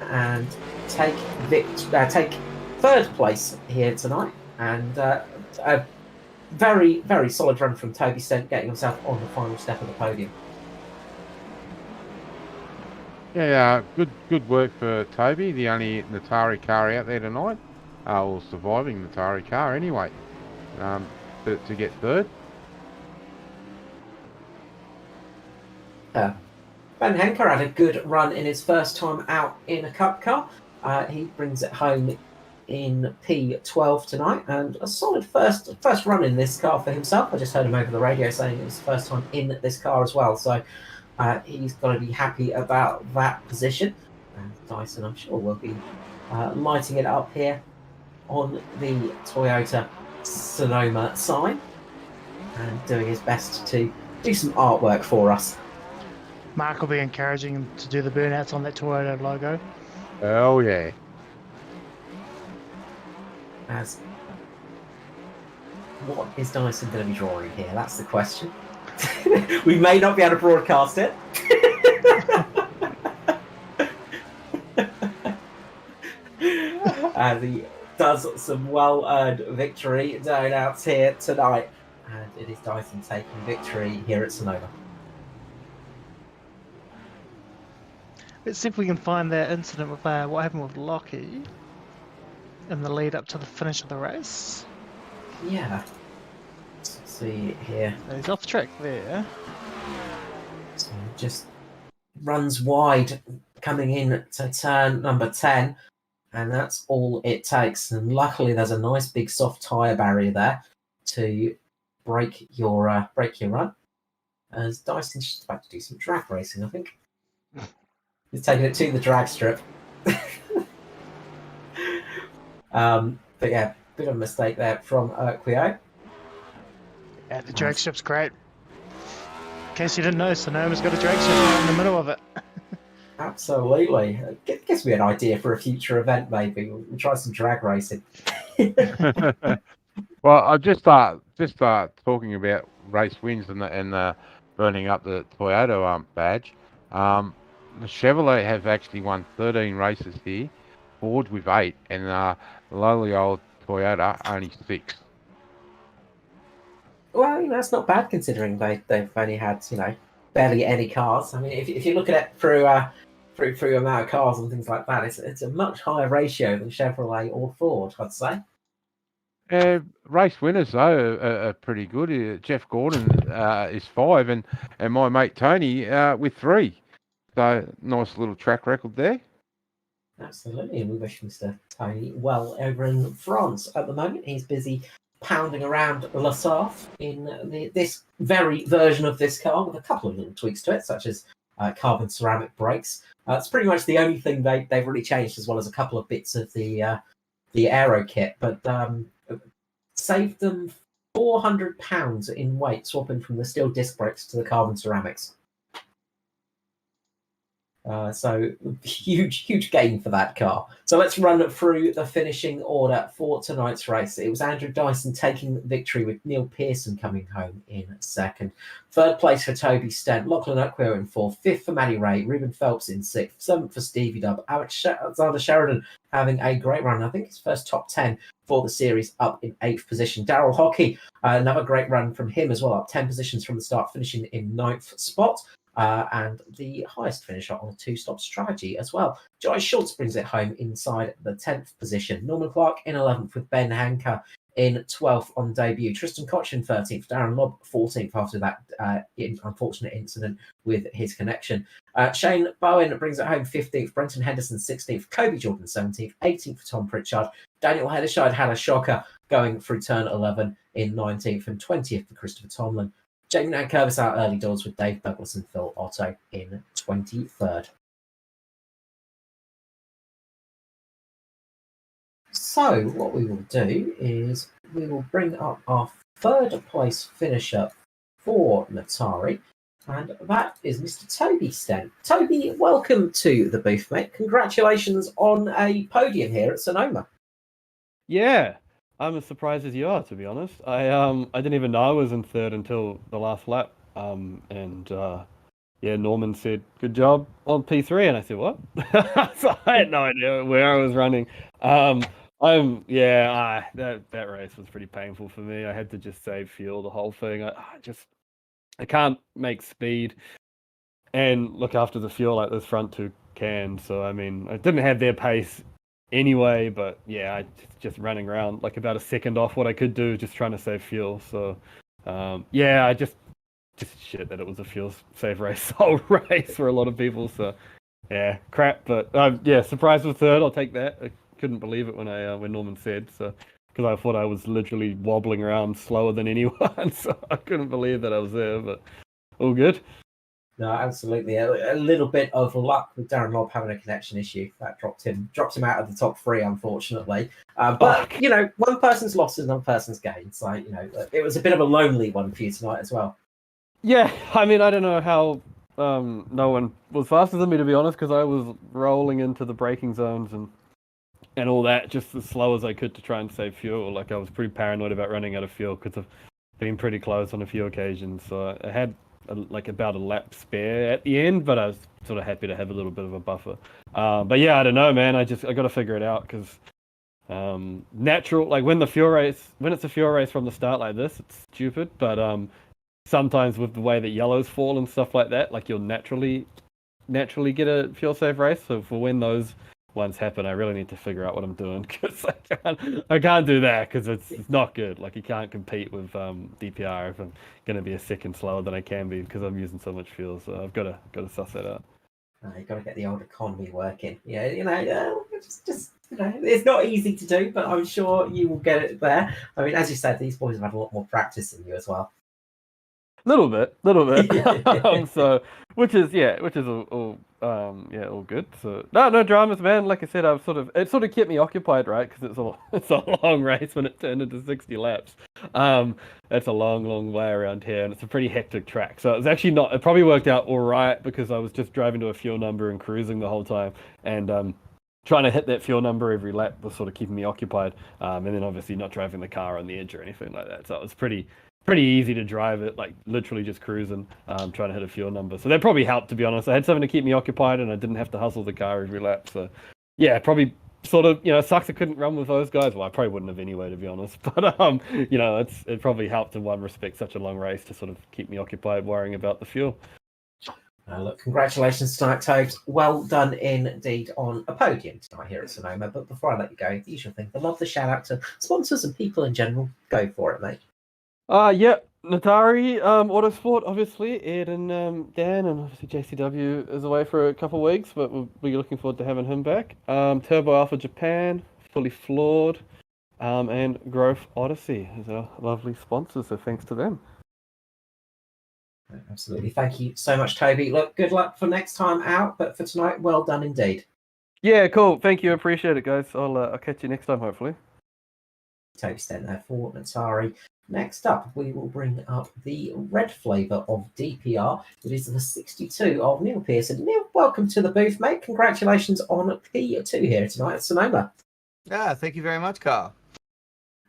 and take third place here tonight. And a very, very solid run from Toby Stent, getting himself on the final step of the podium. Yeah, good work for Toby, the only Natari car out there tonight, or surviving Natari car anyway, to get third. Ben Henker had a good run in his first time out in a cup car. He brings it home in P12 tonight, and a solid first run in this car for himself. I just heard him over the radio saying it was the first time in this car as well, so he's got to be happy about that position. And Dyson, I'm sure, will be lighting it up here on the Toyota Sonoma sign and doing his best to do some artwork for us. Mark will be encouraging him to do the burnouts on that Toyota logo. Oh yeah. As what is Dyson going to be drawing here? That's the question. We may not be able to broadcast it. As he does some well-earned victory down out here tonight. And it is Dyson taking victory here at Sonoma. Let's see if we can find that incident with what happened with Lockie in the lead up to the finish of the race. Yeah. Let's see here. So he's off track there. So just runs wide coming in to turn number 10, and that's all it takes. And luckily there's a nice big soft tyre barrier there to break your run. As Dyson's just about to do some drag racing, I think. He's taking it to the drag strip. But yeah, bit of a mistake there from Quio. Yeah, the drag strip's great. In case you didn't know, Sonoma's got a drag strip right in the middle of it. Absolutely. It gives me an idea for a future event, maybe. We'll try some drag racing. Well, I just talking about race wins and burning up the Toyota badge. The Chevrolet have actually won 13 races here, Ford with 8, and the lowly old Toyota only 6. Well, that's not bad considering they've only had barely any cars. I mean, if you look at it through amount of cars and things like that, it's a much higher ratio than Chevrolet or Ford, I'd say. Race winners though are pretty good. Jeff Gordon is 5, and my mate Tony with 3. So nice little track record there. Absolutely, and we wish Mr. Tony well over in France at the moment. He's busy pounding around La Sarthe in this very version of this car with a couple of little tweaks to it, such as carbon ceramic brakes. It's pretty much the only thing they've really changed, as well as a couple of bits of the aero kit, but saved them £400 in weight swapping from the steel disc brakes to the carbon ceramics. So huge gain for that car. So let's run through the finishing order for tonight's race. It was Andrew Dyson taking the victory, with Neil Pearson coming home in second. Third place for Toby Stent, Lachlan Oakwell in fourth. Fifth for Matty Ray, Ruben Phelps in sixth. Seventh for Stevie Dub. Alexander Sheridan having a great run. I think his first top 10 for the series, up in 8th position. Daryl Hockey, another great run from him as well, up 10 positions from the start, finishing in 9th spot. And the highest finisher on a 2-stop strategy as well. Joy Schultz brings it home inside the 10th position. Norman Clark in 11th, with Ben Hanker in 12th on debut. Tristan Koch in 13th. Darren Lobb 14th after that unfortunate incident with his connection. Shane Bowen brings it home 15th. Brenton Henderson 16th. Kobe Jordan 17th. 18th for Tom Pritchard. Daniel Hederscheid had a shocker going through turn 11 in 19th, and 20th for Christopher Tomlin. Jamie Nankervis out early doors, with Dave Douglas and Phil Otto in 23rd. So what we will do is we will bring up our third place finisher for Natari, and that is Mr. Toby Stent. Toby, welcome to the booth, mate. Congratulations on a podium here at Sonoma. Yeah, I'm as surprised as you are, to be honest. I didn't even know I was in third until the last lap. Norman said, "Good job on P3," and I said, "What?" So I had no idea where I was running. That race was pretty painful for me. I had to just save fuel the whole thing. I can't make speed and look after the fuel like those front two can. So I mean, I didn't have their pace anyway, but yeah, I just running around like about a second off what I could do, just trying to save fuel. So I just shit that it was a fuel save race, whole race for a lot of people. So yeah, crap. But surprise with third. I'll take that. I couldn't believe it when Norman said, so, because I thought I was literally wobbling around slower than anyone. So I couldn't believe that I was there, but all good. No, absolutely. A little bit of luck with Darren Lobb having a connection issue that dropped him out of the top 3, unfortunately. But one person's loss is another person's gain. So it was a bit of a lonely one for you tonight as well. Yeah, I mean, I don't know how no one was faster than me, to be honest, because I was rolling into the braking zones and all that just as slow as I could to try and save fuel. Like, I was pretty paranoid about running out of fuel because I've been pretty close on a few occasions. So I had about a lap spare at the end, but I was sort of happy to have a little bit of a buffer. But yeah, I don't know, man. I got to figure it out, because natural, like when it's a fuel race from the start like this, it's stupid. But sometimes with the way that yellows fall and stuff like that, like you'll naturally get a fuel save race. So for when those ones happen, I really need to figure out what I'm doing, because I can't do that, because it's not good. Like, you can't compete with DPR if I'm going to be a second slower than I can be, because I'm using so much fuel. So I've got to suss that out. You've got to get the old economy working. Yeah, it's not easy to do, but I'm sure you will get it there. I mean, as you said, these boys have had a lot more practice than you as well. Little bit. So, which is all good. So no dramas, man. Like I said, it sort of kept me occupied, right? Because it's a long race when it turned into 60 laps. That's a long way around here, and it's a pretty hectic track. So it's actually not. It probably worked out all right, because I was just driving to a fuel number and cruising the whole time, and trying to hit that fuel number every lap was sort of keeping me occupied, and then obviously not driving the car on the edge or anything like that. So it was pretty easy to drive it, like literally just cruising, trying to hit a fuel number. So that probably helped, to be honest. I had something to keep me occupied, and I didn't have to hustle the car every lap. So yeah, probably sort of, sucks I couldn't run with those guys. Well, I probably wouldn't have anyway, to be honest. But it probably helped in one respect, such a long race, to sort of keep me occupied worrying about the fuel. Look, congratulations tonight, Tobes. Well done indeed on a podium tonight here at Sonoma. But before I let you go, the usual thing, I love the shout out to sponsors and people in general. Go for it, mate. Yeah, Natari, Autosport, obviously, Ed and Dan, and obviously JCW is away for a couple of weeks, but we'll be looking forward to having him back. Turbo Alpha Japan, Fully Flawed, and Growth Odyssey is our lovely sponsors, so thanks to them. Absolutely. Thank you so much, Toby. Look, good luck for next time out, but for tonight, well done indeed. Yeah, cool. Thank you. Appreciate it, guys. I'll catch you next time, hopefully. Toby Stent there for Natari. Next up, we will bring up the red flavour of DPR. It is the 62 of Neil Pearson. Neil, welcome to the booth, mate. Congratulations on P2 here tonight at Sonoma. Yeah, thank you very much, Carl.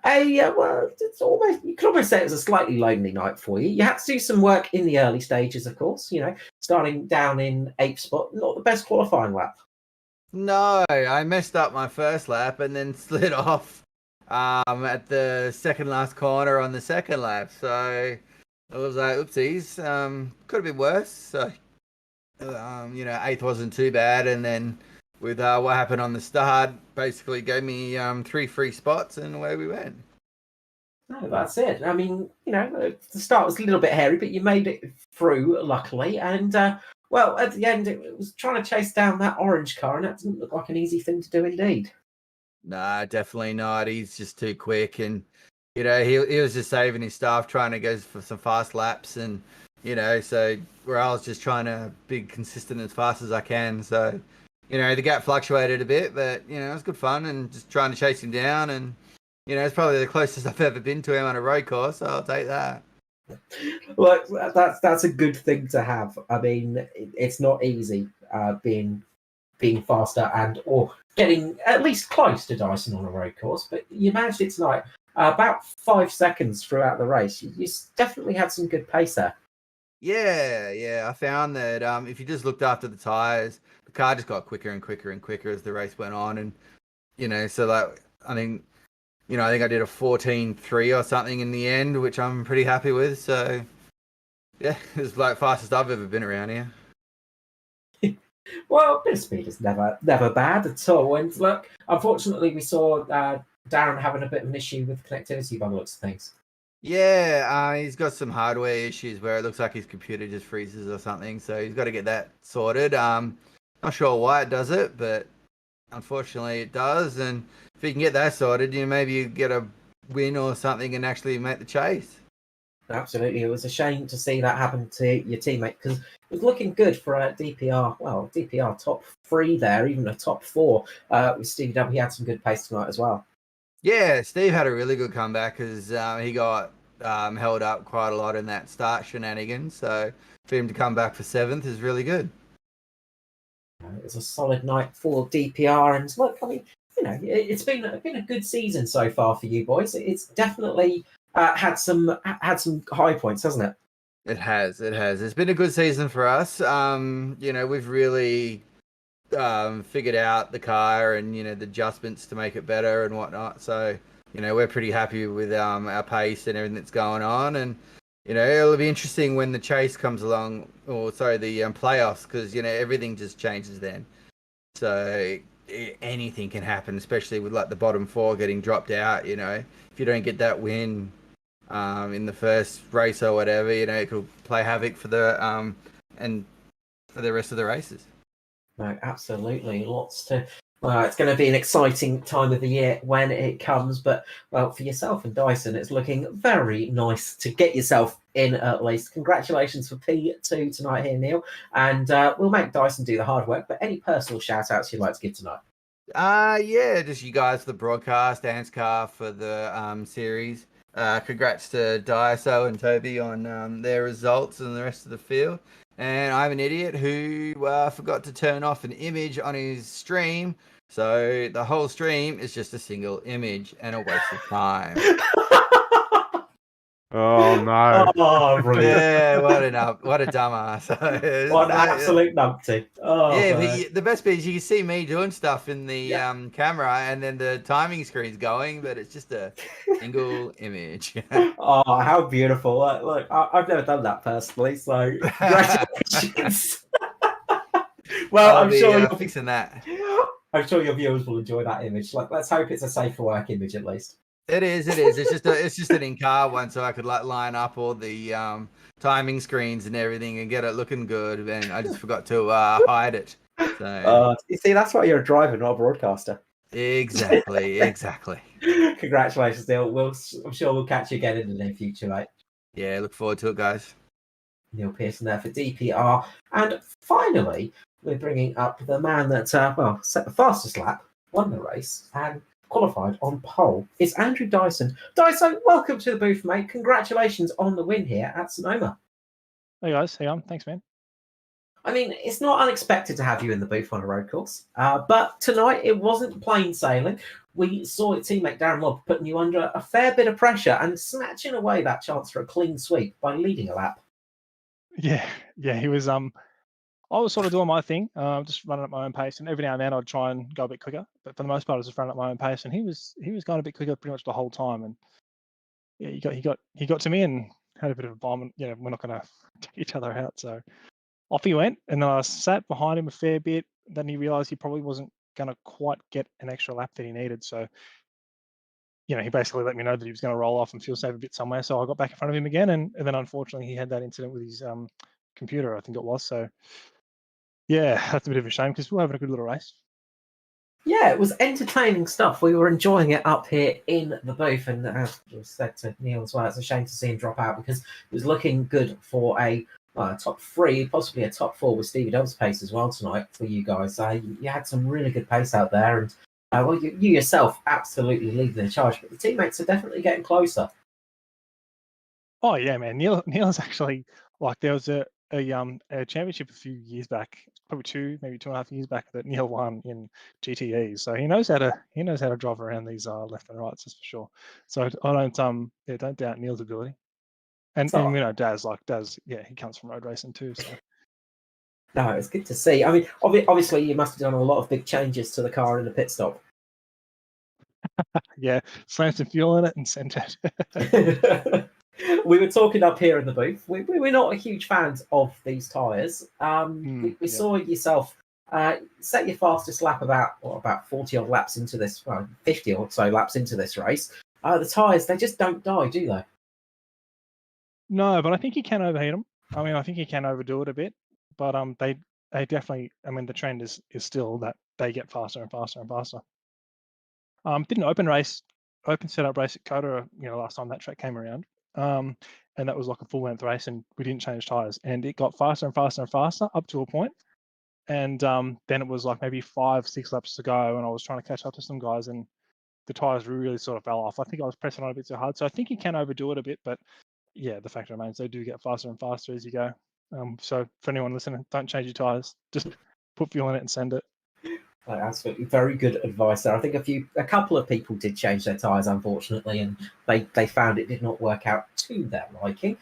Well, it's almost, you could almost say it was a slightly lonely night for you. You had to do some work in the early stages, of course, starting down in 8th spot, not the best qualifying lap. No, I messed up my first lap and then slid off at the second last corner on the second lap. So I was like, oopsies, could have been worse. So, 8th wasn't too bad. And then with what happened on the start, basically gave me 3 free spots and away we went. No, that's it. I mean, the start was a little bit hairy, but you made it through, luckily. And, well, at the end, it was trying to chase down that orange car, and that didn't look like an easy thing to do indeed. Nah, definitely not. He's just too quick. And, he was just saving his stuff, trying to go for some fast laps. And, so where I was just trying to be consistent as fast as I can. So, the gap fluctuated a bit, but, it was good fun and just trying to chase him down. And, it's probably the closest I've ever been to him on a road course, so I'll take that. Look, that's a good thing to have. I mean, it's not easy being faster or getting at least close to Dyson on a road course, but you managed it tonight. About 5 seconds throughout the race. You definitely had some good pace there. Yeah. I found that if you just looked after the tyres, the car just got quicker and quicker and quicker as the race went on. And, so like, I think I did a 14.3 or something in the end, which I'm pretty happy with. So, yeah, it's like fastest I've ever been around here. Well, a bit of speed is never bad at all. And look, unfortunately, we saw Darren having a bit of an issue with connectivity by the looks of things. Yeah, he's got some hardware issues where it looks like his computer just freezes or something. So he's got to get that sorted. Not sure why it does it, but unfortunately it does. And if you can get that sorted, maybe you get a win or something and actually make the chase. It was a shame to see that happen to your teammate because it was looking good for a DPR. Well, DPR top 3 there, even a top 4 with Stevie W. He had some good pace tonight as well. Yeah, Steve had a really good comeback because he got held up quite a lot in that start shenanigans. So for him to come back for 7th is really good. It was a solid night for DPR, and look, I mean, it's been a good season so far for you boys. It's definitely had some high points, hasn't it? It has. It's been a good season for us. We've really figured out the car and the adjustments to make it better and whatnot. So we're pretty happy with our pace and everything that's going on. And it'll be interesting when the chase comes along, the playoffs, because everything just changes then. So anything can happen, especially with like the bottom 4 getting dropped out. If you don't get that win in the first race or whatever, it could play havoc for the and for the rest of the races. No, absolutely. Lots to. Well, it's going to be an exciting time of the year when it comes. But, well, for yourself and Dyson, it's looking very nice to get yourself in at least. Congratulations for P2 tonight here, Neil. And we'll make Dyson do the hard work. But any personal shout-outs you'd like to give tonight? Just you guys for the broadcast, ANZCAR for the series. Congrats to Daiso and Toby on their results and the rest of the field. And I'm an idiot who forgot to turn off an image on his stream So the whole stream is just a single image and a waste of time. Oh no. Oh, brilliant. Yeah, what a dumbass. What an absolute numpty. Oh, Yeah, man. the best bit is you can see me doing stuff in the Yeah. camera, and then the timing screen's going, but it's just a single image. Oh, how beautiful. Look, I've never done that personally, so congratulations. Well, I'll be fixing that. I'm sure your viewers will enjoy that image. Like, let's hope it's a safe for work image at least. It is. It's just an in-car one, so I could like line up all the timing screens and everything and get it looking good. And I just forgot to hide it. So You see, that's why you're a driver, not a broadcaster. exactly. Congratulations, Neil. I'm sure we'll catch you again in the near future, mate. Yeah, look forward to it, guys. Neil Pearson there for DPR. And finally, we're bringing up the man that, set the fastest lap, won the race, and qualified on pole. It's Andrew Dyson. Dyson, welcome to the booth, mate. Congratulations on the win here at Sonoma. Hey guys, hey on. Thanks, man. I mean, it's not unexpected to have you in the booth on a road course, but tonight it wasn't plain sailing. We saw your teammate Darren Lobb putting you under a fair bit of pressure and snatching away that chance for a clean sweep by leading a lap. Yeah, he was. I was sort of doing my thing, just running at my own pace, and every now and then I'd try and go a bit quicker. But for the most part, I was just running at my own pace, and he was going a bit quicker pretty much the whole time. And yeah, he got to me and had a bit of a bomb. And yeah, we're not going to take each other out, so off he went. And then I sat behind him a fair bit. Then he realised he probably wasn't going to quite get an extra lap that he needed. So he basically let me know that he was going to roll off and feel safe a bit somewhere. So I got back in front of him again, and then unfortunately he had that incident with his computer, I think it was. So yeah, that's a bit of a shame because we were having a good little race. Yeah, it was entertaining stuff. We were enjoying it up here in the booth, and as was said to Neil as well, it's a shame to see him drop out because it was looking good for a top 3, possibly a top 4 with Stevie Dobbs' pace as well tonight for you guys. You had some really good pace out there, and you yourself absolutely leading the charge, but the teammates are definitely getting closer. Oh yeah, man. Neil's actually like there was a championship a few years back, probably maybe 2.5 years back, that Neil won in GTE. So he knows how to drive around these left and rights, that's for sure. So I don't doubt Neil's ability. And Daz, he comes from road racing too. So no, it's good to see. I mean, obviously you must have done a lot of big changes to the car in the pit stop. yeah, slammed some fuel in it and sent it. We were talking up here in the booth. We're not huge fans of these tyres. We saw yourself set your fastest lap about 40 odd laps into this, 50 or so laps into this race. The tyres, they just don't die, do they? No, but I think you can overheat them. I mean, I think you can overdo it a bit, but they definitely. I mean, the trend is still that they get faster and faster and faster. Did an open setup race at Coda, last time that track came around. And that was like a full length race, and we didn't change tires, and it got faster and faster and faster up to a point. And then it was like maybe 5-6 laps to go, and I was trying to catch up to some guys, and the tires really sort of fell off. I think I was pressing on a bit too hard, so I think you can overdo it a bit, but yeah, the fact remains they do get faster and faster as you go. So for anyone listening, don't change your tires. Just put fuel in it and send it. Absolutely, very good advice there. I think a couple of people did change their tyres, unfortunately, and they found it did not work out to their liking.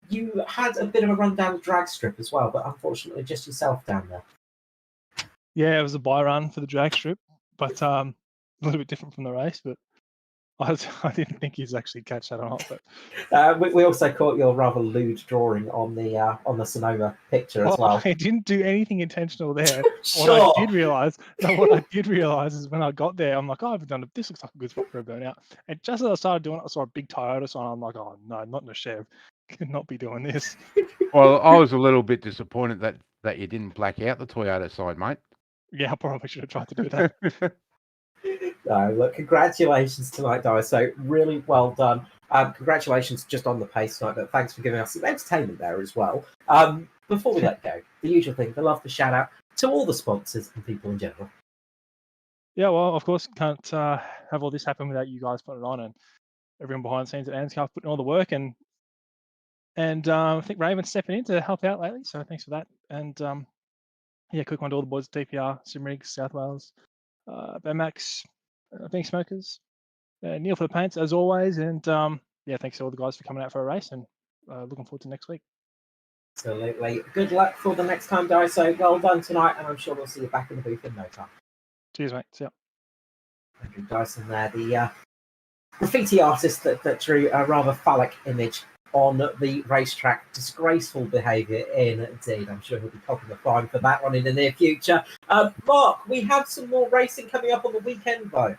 You had a bit of a run down the drag strip as well, but unfortunately, just yourself down there. Yeah, it was a bye run for the drag strip, but a little bit different from the race. But I didn't think he'd actually catch that or not. But we also caught your rather lewd drawing on the Sonoma picture as well. I didn't do anything intentional there. Sure. What I did realize is when I got there, I'm like, I haven't done it. This looks like a good spot for a burnout. And just as I started doing it, I saw a big Toyota sign. I'm like, oh no, not in a Chev. Could not be doing this. Well, I was a little bit disappointed that you didn't black out the Toyota side, mate. Yeah, I probably should have tried to do that. No, look, congratulations tonight, guys. So really well done. Congratulations just on the pace tonight, but thanks for giving us some entertainment there as well. Before we let go, the usual thing, the love to shout out to all the sponsors and people in general. Yeah, well, of course, can't have all this happen without you guys putting it on, and everyone behind the scenes at ANZCAR putting all the work, and I think Raven's stepping in to help out lately, so thanks for that. And yeah, quick one to all the boys at DPR, Simrigs, South Wales, Benmax, Pink Smokers, Neil for the paints as always, and yeah, thanks to all the guys for coming out for a race, and looking forward to next week. Absolutely. Good luck for the next time, guys. So well done tonight, and I'm sure we'll see you back in the booth in no time. Cheers, mate. See ya. Andrew Dyson there, the graffiti artist that drew a rather phallic image on the racetrack. Disgraceful behaviour indeed. I'm sure he'll be copying the fine for that one in the near future. Mark, we have some more racing coming up on the weekend, though.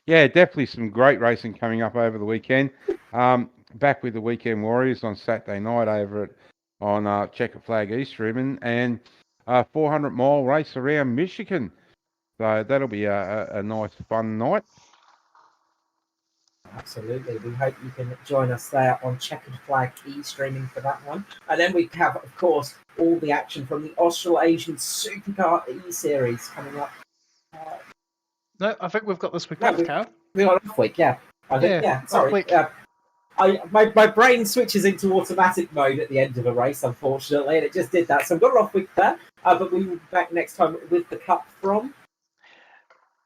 Yeah, definitely some great racing coming up over the weekend. Back with the Weekend Warriors on Saturday night over on Checker Flag East Ribbon, and a 400-mile race around Michigan. So that'll be a nice, fun night. Absolutely. We hope you can join us there on Checkered Flag e-streaming for that one. And then we have, of course, all the action from the Australasian Supercar E-Series coming up. No, I think we've got this week No, off, Carl. we got off week, yeah. Yeah, Sorry. off week. My brain switches into automatic mode at the end of a race, unfortunately, and it just did that. So I've got an off week there, but we will be back next time with the cup from.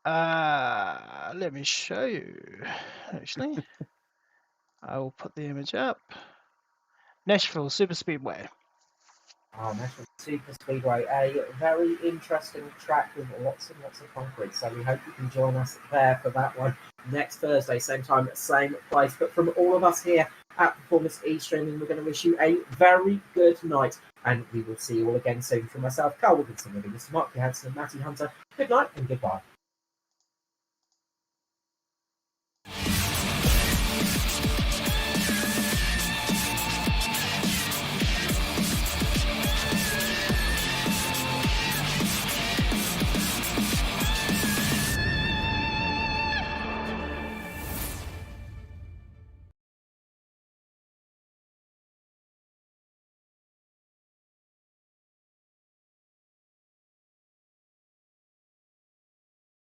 Let me show you. Actually, I will put the image up. Nashville Super Speedway. National Super Speedway, a very interesting track with lots and lots of concrete. So we hope you can join us there for that one next Thursday, same time, same place. But from all of us here at Performance E-Streaming, we're going to wish you a very good night, and we will see you all again soon. From myself, Carl Wilkinson, with Mr. Mark Johansson and Matty Hunter, good night and goodbye.